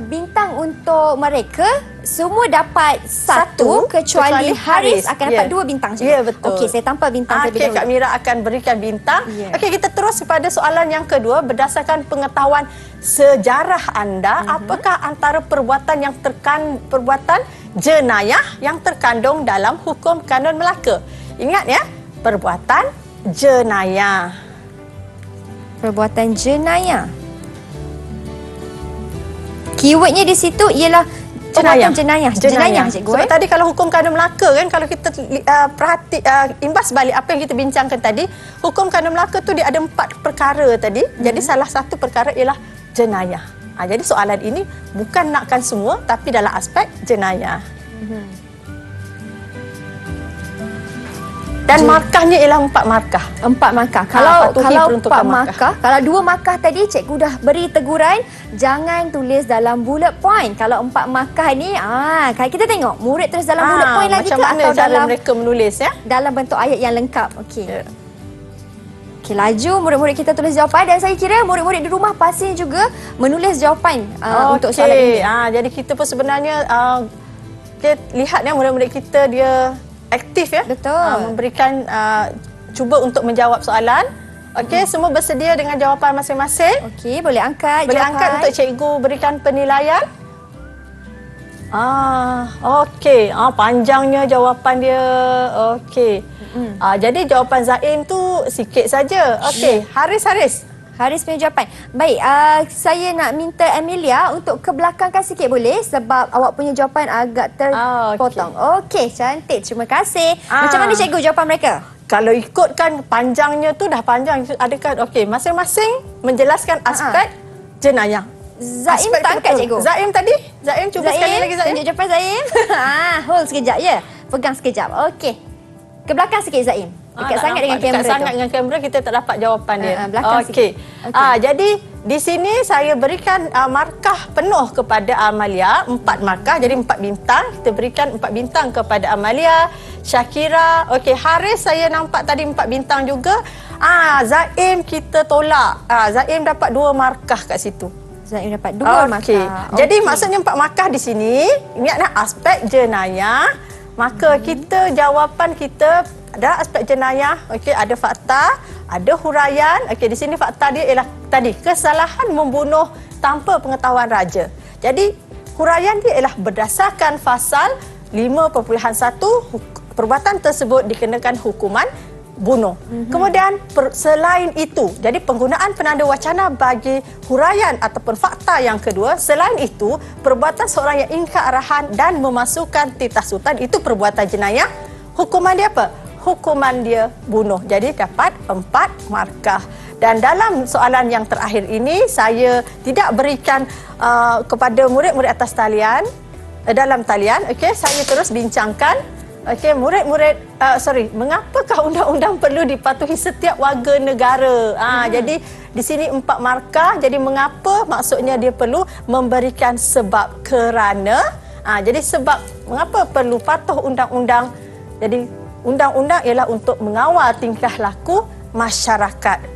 bintang untuk mereka semua dapat 1 kecuali Haris akan dapat 2 bintang, cikgu. Ya, betul. Okey, saya tampal bintang terlebih Okey, dahulu. Kak Mira akan berikan bintang. Okey, kita terus kepada soalan yang kedua. Berdasarkan pengetahuan sejarah anda, apakah antara perbuatan yang perbuatan jenayah yang terkandung dalam Hukum Kanun Melaka? Ingat ya, perbuatan jenayah. Perbuatan jenayah. Keywordnya di situ ialah perbuatan jenayah. Jenayah, cikgu. Sebab tadi kalau Hukum Kanun Melaka kan, kalau kita imbas balik apa yang kita bincangkan tadi, Hukum Kanun Melaka tu dia ada 4 perkara tadi. Jadi salah satu perkara ialah jenayah. Jadi soalan ini bukan nakkan semua, tapi dalam aspek jenayah. Dan markahnya ialah 4 markah. 4 markah. Kalau patuhi 4 peruntukan markah, kalau 2 markah tadi cikgu dah beri teguran, jangan tulis dalam bullet point. Kalau 4 markah ni, kita tengok murid terus dalam bullet point lagi macam ke mana atau cara dalam mereka menulis ya? dalam bentuk ayat yang lengkap. Okey. Okey, laju murid-murid kita tulis jawapan, dan saya kira murid-murid di rumah pasti juga menulis jawapan untuk soalan ini. Jadi kita pun sebenarnya kita lihat ya, murid-murid kita dia aktif ya. Betul. Memberikan cuba untuk menjawab soalan. Okey, semua bersedia dengan jawapan masing-masing. Okey, boleh angkat Boleh jawapan. angkat untuk cikgu berikan penilaian. Okey. Panjangnya jawapan dia. Okey. Jadi jawapan Zaim tu sikit saja. Okey, Haris punya jawapan. Baik, saya nak minta Amelia untuk kebelakangkan sikit boleh? Sebab awak punya jawapan agak terpotong. Okey, cantik. Terima kasih. Macam mana cikgu jawapan mereka? Kalau ikutkan panjangnya tu dah panjang. Adakah masing-masing menjelaskan aspek jenayah? Zaim Aspek tak angkat, betul. cikgu. Zaim tadi? Zaim cuba sekali lagi Zaim. Tunjuk jawapan Zaim. Hold sekejap ya. Pegang sekejap. Okey. Ke belakang sikit Zaim. Dekat sangat dengan kamera Dekat sangat tu. dengan kamera kita tak dapat jawapan dia. Belakang Okey. sikit. Jadi di sini saya berikan markah penuh kepada Amalia, 4 markah, jadi 4 bintang. Kita berikan 4 bintang kepada Amalia, Syakira. Okey, Haris saya nampak tadi 4 bintang juga. Zaim kita tolak. Zaim dapat 2 markah kat situ. Zaim dapat 2 markah. Jadi maksudnya 4 markah di sini. Ingatlah aspek jenayah. Maka kita jawapan kita ada aspek jenayah. Okey, ada fakta, ada huraian. Okey, di sini fakta dia ialah tadi kesalahan membunuh tanpa pengetahuan raja. Jadi huraian dia ialah berdasarkan pasal 5.1 perbuatan tersebut dikenakan hukuman bunuh. Kemudian selain itu, jadi penggunaan penanda wacana bagi huraian ataupun fakta yang kedua, selain itu perbuatan seorang yang ingkar arahan dan memasukkan titah sultan itu perbuatan jenayah. Hukuman dia apa? hukuman dia bunuh. Jadi dapat 4 markah. Dan dalam soalan yang terakhir ini, saya tidak berikan kepada murid-murid atas talian, dalam talian, okey, saya terus bincangkan, okey, mengapakah undang-undang perlu dipatuhi setiap warga negara? Jadi di sini 4 markah. Jadi mengapa? Maksudnya dia perlu memberikan sebab kerana. Jadi sebab mengapa perlu patuh undang-undang? Jadi undang-undang ialah untuk mengawal tingkah laku masyarakat.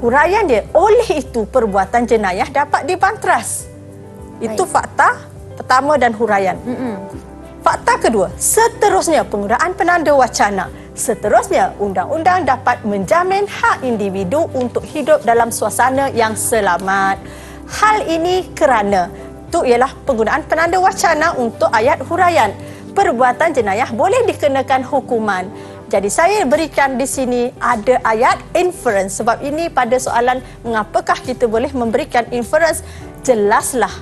Huraian dia, oleh itu perbuatan jenayah dapat dibanteras. Itu fakta pertama dan huraian. Fakta kedua, seterusnya penggunaan penanda wacana. Seterusnya, undang-undang dapat menjamin hak individu untuk hidup dalam suasana yang selamat. Hal ini kerana itu ialah penggunaan penanda wacana untuk ayat huraian. Perbuatan jenayah boleh dikenakan hukuman. Jadi saya berikan di sini ada ayat inference. Sebab ini pada soalan mengapakah kita boleh memberikan inference, jelaslah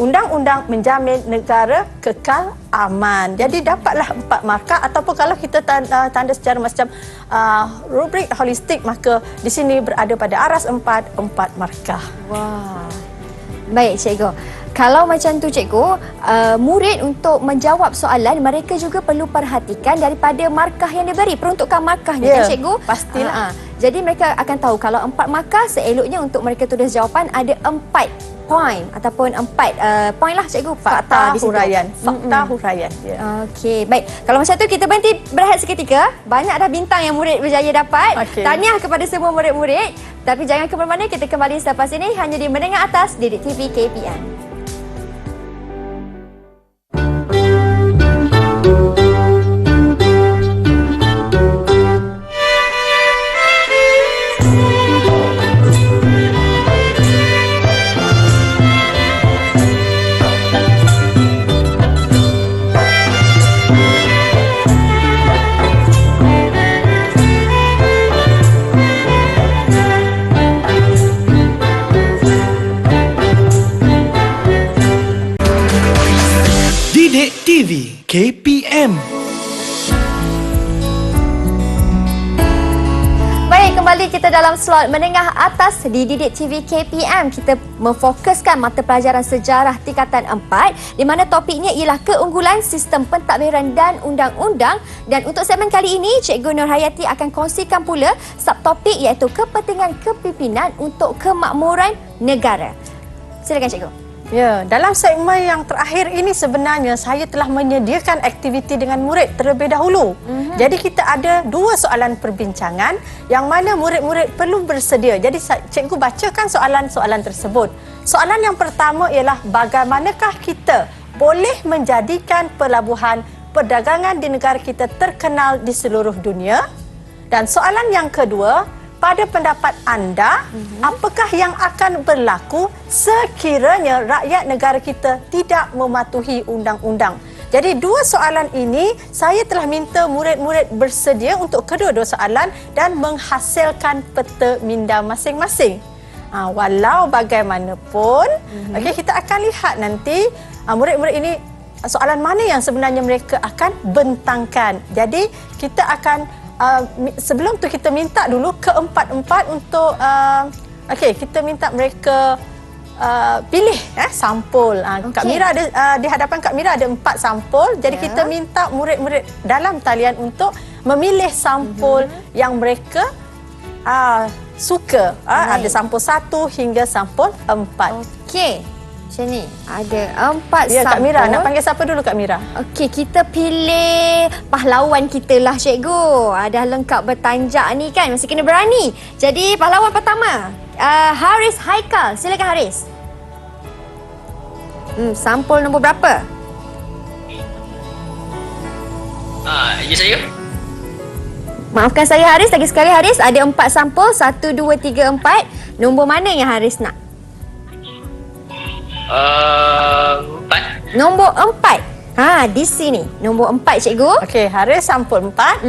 undang-undang menjamin negara kekal aman. Jadi dapatlah 4 markah, ataupun kalau kita tanda secara macam rubrik holistik, maka di sini berada pada aras 4 markah. Wah. Baik, cikgu. Kalau macam tu, cikgu, murid untuk menjawab soalan, mereka juga perlu perhatikan daripada markah yang diberi, peruntukan markah ni, kan, cikgu? Pastilah. Jadi mereka akan tahu kalau 4 markah, seeloknya untuk mereka tulis jawapan ada 4 point ataupun 4 point lah, cikgu. Fakta huraian. Fakta huraian. Okey, baik. Kalau macam tu kita berhenti berehat seketika. Banyak dah bintang yang murid berjaya dapat. Tahniah kepada semua murid-murid. Tapi jangan ke mana-mana, kita kembali selepas ini hanya di Menengah Atas Didik TV KPM. Didik TV KPM. Baik, kembali kita dalam slot Menengah Atas di Didik TV KPM. Kita memfokuskan mata pelajaran sejarah tingkatan 4 di mana topiknya ialah keunggulan sistem pentadbiran dan undang-undang. Dan untuk segmen kali ini, Cikgu Nur Hayati akan kongsikan pula subtopik iaitu kepentingan kepimpinan untuk kemakmuran negara. Silakan, Cikgu. Ya, dalam segmen yang terakhir ini sebenarnya saya telah menyediakan aktiviti dengan murid terlebih dahulu. Jadi kita ada 2 soalan perbincangan yang mana murid-murid perlu bersedia. Jadi cikgu bacakan soalan-soalan tersebut. Soalan yang pertama ialah bagaimanakah kita boleh menjadikan pelabuhan perdagangan di negara kita terkenal di seluruh dunia? Dan soalan yang kedua, pada pendapat anda, apakah yang akan berlaku sekiranya rakyat negara kita tidak mematuhi undang-undang? Jadi 2 soalan ini saya telah minta murid-murid bersedia untuk kedua-dua soalan dan menghasilkan peta minda masing-masing. Walau bagaimanapun, okey, kita akan lihat nanti murid-murid ini soalan mana yang sebenarnya mereka akan bentangkan. Jadi kita akan sebelum tu kita minta dulu keempat-empat untuk kita minta mereka pilih sampul. Kak Mira ada di hadapan Kak Mira ada 4 sampul. Jadi kita minta murid-murid dalam talian untuk memilih sampul yang mereka suka. Ada sampul 1 hingga sampul 4. Okey. Macam ni. Ada 4 ya, sampul. Kak Mira, nak panggil siapa dulu, Kak Mira? Okey, kita pilih pahlawan kita lah, cikgu. Dah lengkap bertanjak ni kan, mesti kena berani. Jadi pahlawan pertama, Haris Haikal. Silakan, Haris. Sampul nombor berapa? Ya saya. Maafkan saya, Haris. Lagi sekali, Haris. Ada 4 sampul. 1, 2, 3, 4. Nombor mana yang Haris nak? 4. Nombor 4. Di sini. Nombor 4, cikgu. Okey, Haris sampul 4.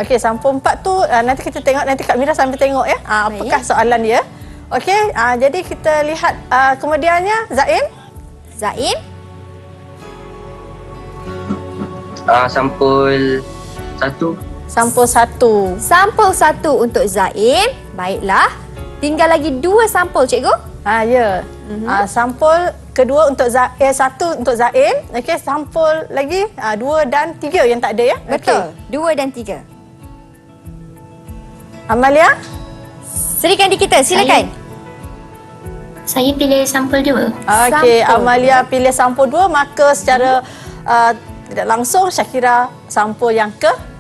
Okey, sampul 4 tu nanti kita tengok, nanti Kak Mira sambil tengok ya. Apakah soalan dia? Okey, jadi kita lihat kemudiannya Zaim. Zaim. Sampul 1. Sampul 1. Sampul 1 untuk Zaim. Baiklah. Tinggal lagi 2 sampul, cikgu. Ya. Sampul kedua untuk 1 untuk Zaim. Okey, sampul lagi 2 dan 3 yang tak ada ya. Betul. 2 dan 3. Amalia? Serikan di kita, silakan. Saya pilih sampul 2. Okey, Sampul Amalia pilih sampul 2, maka secara tidak langsung Syakira sampul yang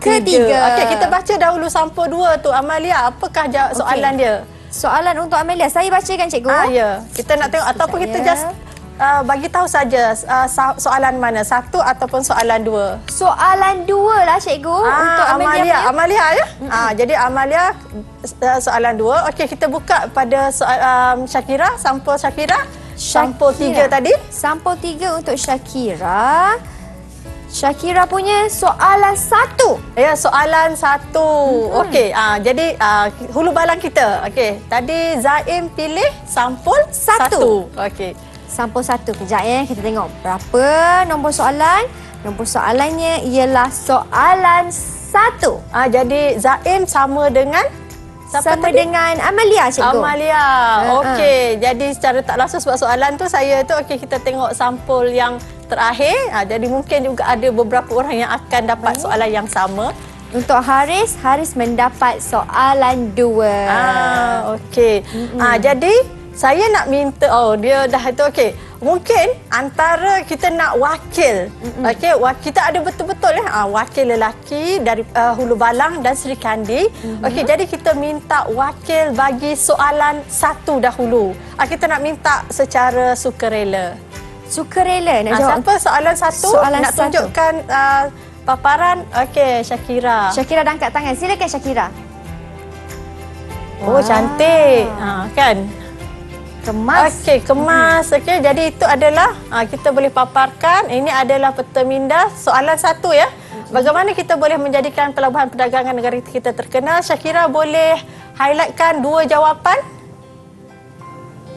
Ketiga. Okey, kita baca dahulu sampul 2 tu. Amalia, apakah soalan dia? Soalan untuk Amelia. Saya bacakan, cikgu. Ya. Kita nak tengok ataupun kita just bagi tahu saja soalan mana, 1 ataupun soalan 2. Soalan 2 lah, cikgu. Untuk Amelia. Amalia ya. Jadi Amalia soalan 2. Okey, kita buka pada Syakira, sampul Syakira. Sampul 3 tadi. Sampul 3 untuk Syakira. Syakira punya soalan 1. Ya, soalan 1. Okey, jadi hulu balang kita. Okey, tadi Zaim pilih sampul 1. Okey. Sampul 1. Kejap ya, kita tengok berapa nombor soalan. Nombor soalannya ialah soalan 1. Jadi Zaim sama dengan dengan Amelia, cikgu. Amalia. Okey, jadi secara tak langsung sebab soalan tu okey, kita tengok sampul yang terakhir. Jadi mungkin juga ada beberapa orang yang akan dapat soalan yang sama. Untuk Haris, Haris mendapat soalan 2. Okey. Jadi saya nak minta, dia dah itu okey. Mungkin antara kita nak wakil. Okey, kita ada betul-betul wakil lelaki dari Hulu Balang dan Sri Kandi. Okey, jadi kita minta wakil bagi soalan 1 dahulu. Kita nak minta secara sukarela. Sukarela nak jawab. Siapa soalan 1? Soalan nak 1. tunjukkan paparan. Okey, Syakira. Syakira dah angkat tangan. Silakan, Syakira. Oh, cantik. Kan? Kemas. Okey, kemas. Okey, jadi itu adalah kita boleh paparkan. Ini adalah peta minda soalan 1 ya. Bagaimana kita boleh menjadikan pelabuhan perdagangan negara kita terkenal? Syakira boleh highlightkan 2 jawapan.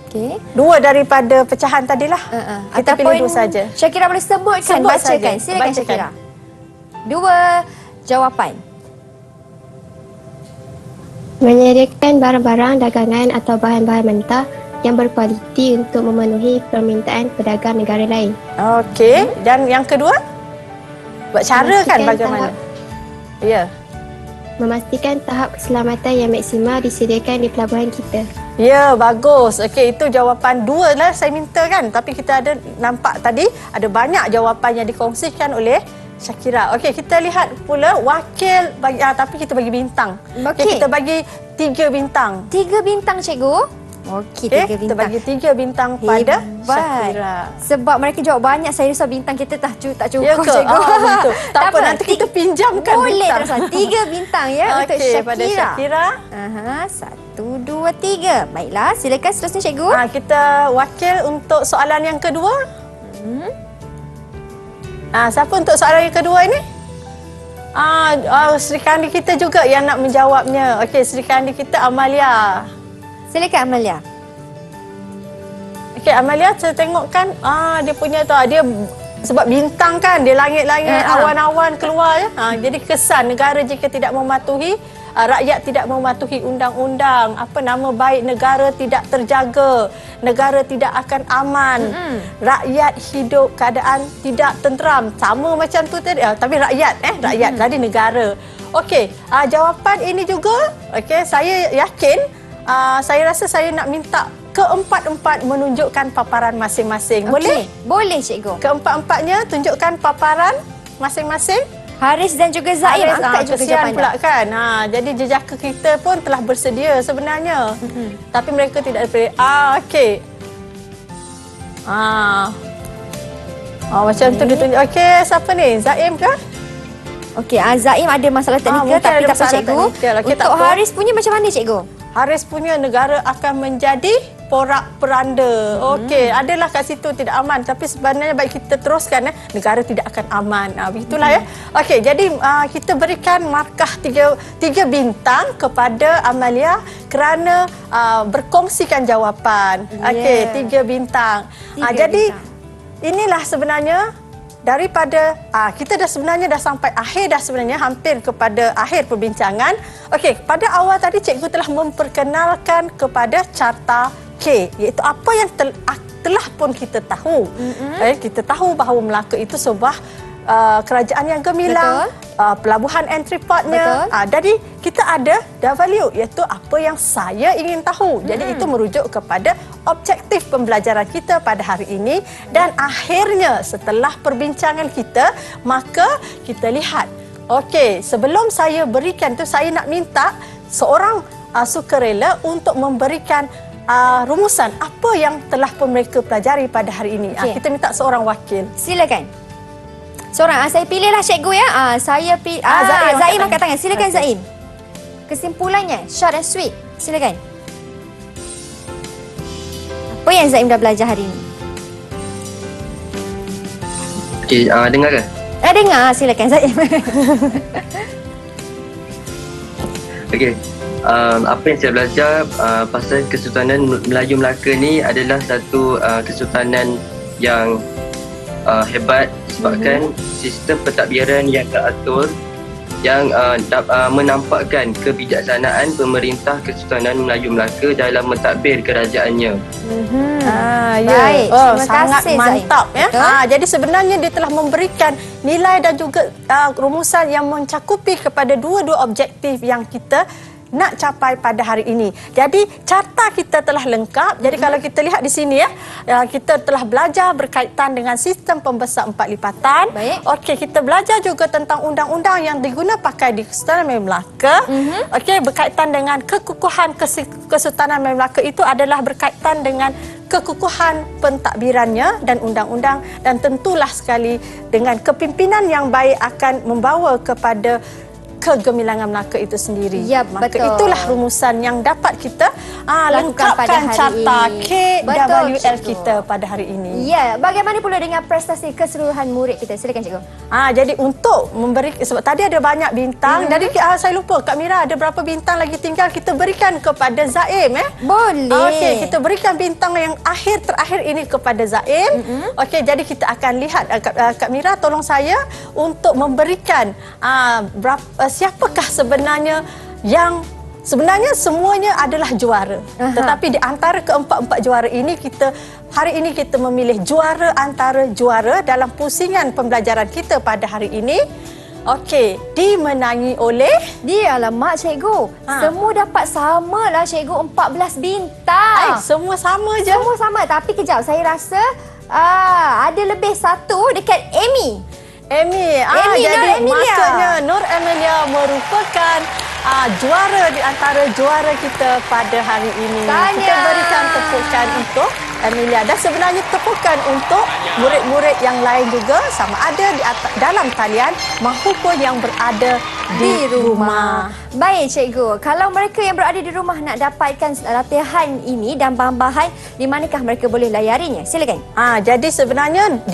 Okey. 2 daripada pecahan tadilah. Kita pilih 2 saja. Syakira boleh sebutkan, Sebut bacakan. saja. Silakan, Bacakan. Syakira. 2 jawapan. Menyediakan barang-barang dagangan atau bahan-bahan mentah yang berkualiti untuk memenuhi permintaan pedagang negara lain. Okey, dan yang kedua? Buat cara kan Memastikan bagaimana? Ya. Memastikan tahap keselamatan yang maksimal disediakan di pelabuhan kita. Ya, bagus. Okey, itu jawapan 2 lah saya minta kan. Tapi kita ada nampak tadi ada banyak jawapan yang dikongsikan oleh Syakira. Okey, kita lihat pula wakil bagi tapi kita bagi bintang. Okey. Kita bagi 3 bintang. 3 bintang, cikgu. Okey, 3 Kita bintang. bagi 3 bintang pada Syakira. Sebab mereka jawab banyak, saya rasa bintang kita tak cukup, Ya ke? cikgu. Betul. Tak apa, nanti kita pinjamkan boleh bintang. Boleh, 3 bintang ya untuk Okey, Syakira. pada Syakira. 1, 2, 3. Baiklah, silakan seterusnya, cikgu. Kita wakil untuk soalan yang kedua. Siapa untuk soalan yang kedua ini? Sri Kandi kita juga yang nak menjawabnya. Okey, Sri Kandi kita Amalia. Silakan, Amelia. Okey, Amalia, saya tengok kan dia punya tu, dia sebab bintang kan, dia langit-langit, awan-awan keluar ya. Jadi kesan negara jika tidak mematuhi, rakyat tidak mematuhi undang-undang, nama baik negara tidak terjaga, negara tidak akan aman, rakyat hidup keadaan tidak tenteram. Sama macam tu tadi, tapi rakyat dari negara. Okey, jawapan ini juga, okey, saya yakin, saya rasa saya nak minta keempat-empat menunjukkan paparan masing-masing. Boleh? Boleh, cikgu. Keempat-empatnya tunjukkan paparan masing-masing. Haris dan juga Zaim angkat juga kesian jawapan pula kan. Jadi jejaka kita pun telah bersedia sebenarnya. Tapi mereka tidak pilih. Okey. Macam tu ditunjuk. Okey, siapa ni? Zaim ke? Okey, Zaim ada masalah teknikal mungkin tapi ada tak apa, masalah cikgu. teknikal. Okey, tak Untuk apa. Haris punya macam mana, cikgu? Haris punya negara akan menjadi porak-peranda. Okey, adalah kat situ tidak aman. Tapi sebenarnya baik kita teruskan, negara tidak akan aman. Begitulah ya. Okey, jadi kita berikan markah 3 bintang kepada Amalia kerana berkongsikan jawapan. Okey, 3 bintang. Jadi inilah sebenarnya daripada kita sebenarnya dah sampai akhir dah sebenarnya, hampir kepada akhir perbincangan. Okey, pada awal tadi cikgu telah memperkenalkan kepada carta K, iaitu apa yang telah pun kita tahu. Kita tahu bahawa Melaka itu sebuah kerajaan yang gemilang, pelabuhan entry portnya. Jadi kita ada W, iaitu apa yang saya ingin tahu. Jadi itu merujuk kepada objektif pembelajaran kita pada hari ini. Dan akhirnya setelah perbincangan kita, maka kita lihat, okey, sebelum saya berikan tu, saya nak minta seorang sukarela untuk memberikan rumusan apa yang telah pun mereka pelajari pada hari ini. Kita minta seorang wakil. Silakan. Seorang, saya pilihlah cikgu ya. Saya pilih Zaim angkat tangan. Silakan Zaim. Kesimpulannya short and sweet. Silakan. Apa yang Zaim dah belajar hari ini? Okey, dengar ke? Dengar, silakan Zaim. Okey. Apa yang saya belajar pasal Kesultanan Melayu Melaka ni adalah satu kesultanan yang hebat sebabkan sistem pentadbiran yang teratur yang menampakkan kebijaksanaan pemerintah Kesultanan Melayu Melaka dalam mentadbir kerajaannya. Baik, terima sangat kasih, mantap Zaim. ya. Jadi sebenarnya dia telah memberikan nilai dan juga rumusan yang mencakupi kepada dua-dua objektif yang kita nak capai pada hari ini. Jadi carta kita telah lengkap. Jadi kalau kita lihat di sini ya, kita telah belajar berkaitan dengan sistem pembesar 4 lipatan. Baik. Okey, kita belajar juga tentang undang-undang yang diguna pakai di Kesultanan Melayu Melaka. Okey, berkaitan dengan kekukuhan Kesultanan Melayu Melaka itu adalah berkaitan dengan kekukuhan pentadbirannya dan undang-undang, dan tentulah sekali dengan kepimpinan yang baik akan membawa kepada kegemilangan Melaka itu sendiri. Ya, Maka betul. itulah rumusan yang dapat kita Lakukan pada lengkapkan hari carta ini. KWL Betul, cikgu. kita pada hari ini. Ya, bagaimana pula dengan prestasi keseluruhan murid kita? Silakan cikgu. Jadi untuk memberi, sebab tadi ada banyak bintang, jadi saya lupa Kak Mira ada berapa bintang lagi tinggal kita berikan kepada Zaim Boleh. Okey, kita berikan bintang yang terakhir ini kepada Zaim. Okey, jadi kita akan lihat Kak Mira tolong saya untuk memberikan siapakah sebenarnya yang sebenarnya semuanya adalah juara. Tetapi di antara keempat-empat juara ini hari ini kita memilih juara antara juara dalam pusingan pembelajaran kita pada hari ini. Okey, dimenangi oleh Alamak cikgu. Semua dapat sama lah cikgu, 14 bintang. semua sama je. Semua sama, tapi kejap saya rasa ada lebih satu dekat Amy. Amy, jadi maksudnya Nur Emilia merupakan juara di antara juara kita pada hari ini. Kita berikan tepukan untuk Emilia, dan sebenarnya tepukan untuk murid-murid yang lain juga, sama ada dalam talian maupun yang berada di rumah. Baik cikgu, kalau mereka yang berada di rumah nak dapatkan latihan ini dan bahan-bahan, di manakah mereka boleh layarinya? Silakan. Jadi sebenarnya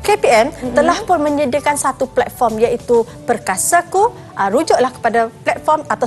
KPM telah pun menyediakan satu platform, iaitu Perkasaku. Rujuklah kepada platform atau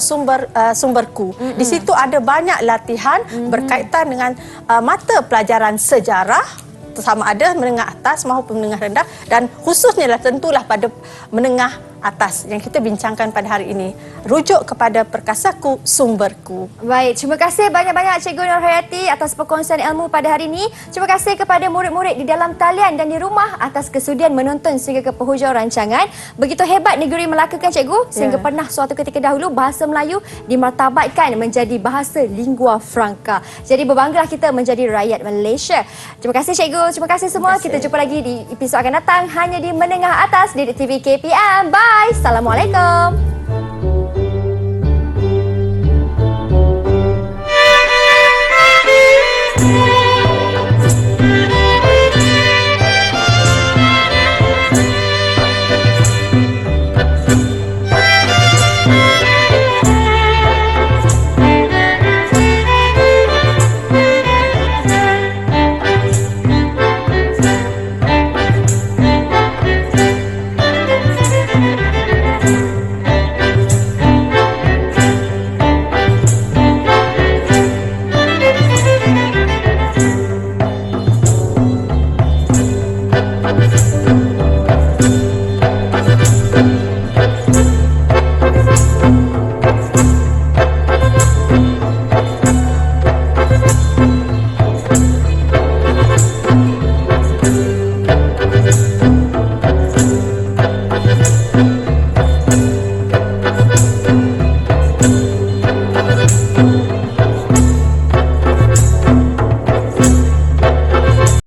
sumberku. Di situ ada banyak latihan berkaitan dengan mata pelajaran sejarah, sama ada menengah atas maupun menengah rendah, dan khususnya tentulah pada menengah atas yang kita bincangkan pada hari ini. Rujuk kepada Perkasaku, sumberku. Baik, terima kasih banyak-banyak Cikgu Nur Hayati atas perkongsian ilmu pada hari ini. Terima kasih kepada murid-murid di dalam talian dan di rumah atas kesudian menonton sehingga ke penghujung rancangan. Begitu hebat negeri Melaka kan Cikgu, sehingga pernah suatu ketika dahulu bahasa Melayu dimartabatkan menjadi bahasa lingua franca. Jadi berbanggalah kita menjadi rakyat Malaysia. Terima kasih Cikgu, terima kasih semua. Kita jumpa lagi di episod akan datang hanya di Menengah Atas di TV KPM. Bye. Assalamualaikum.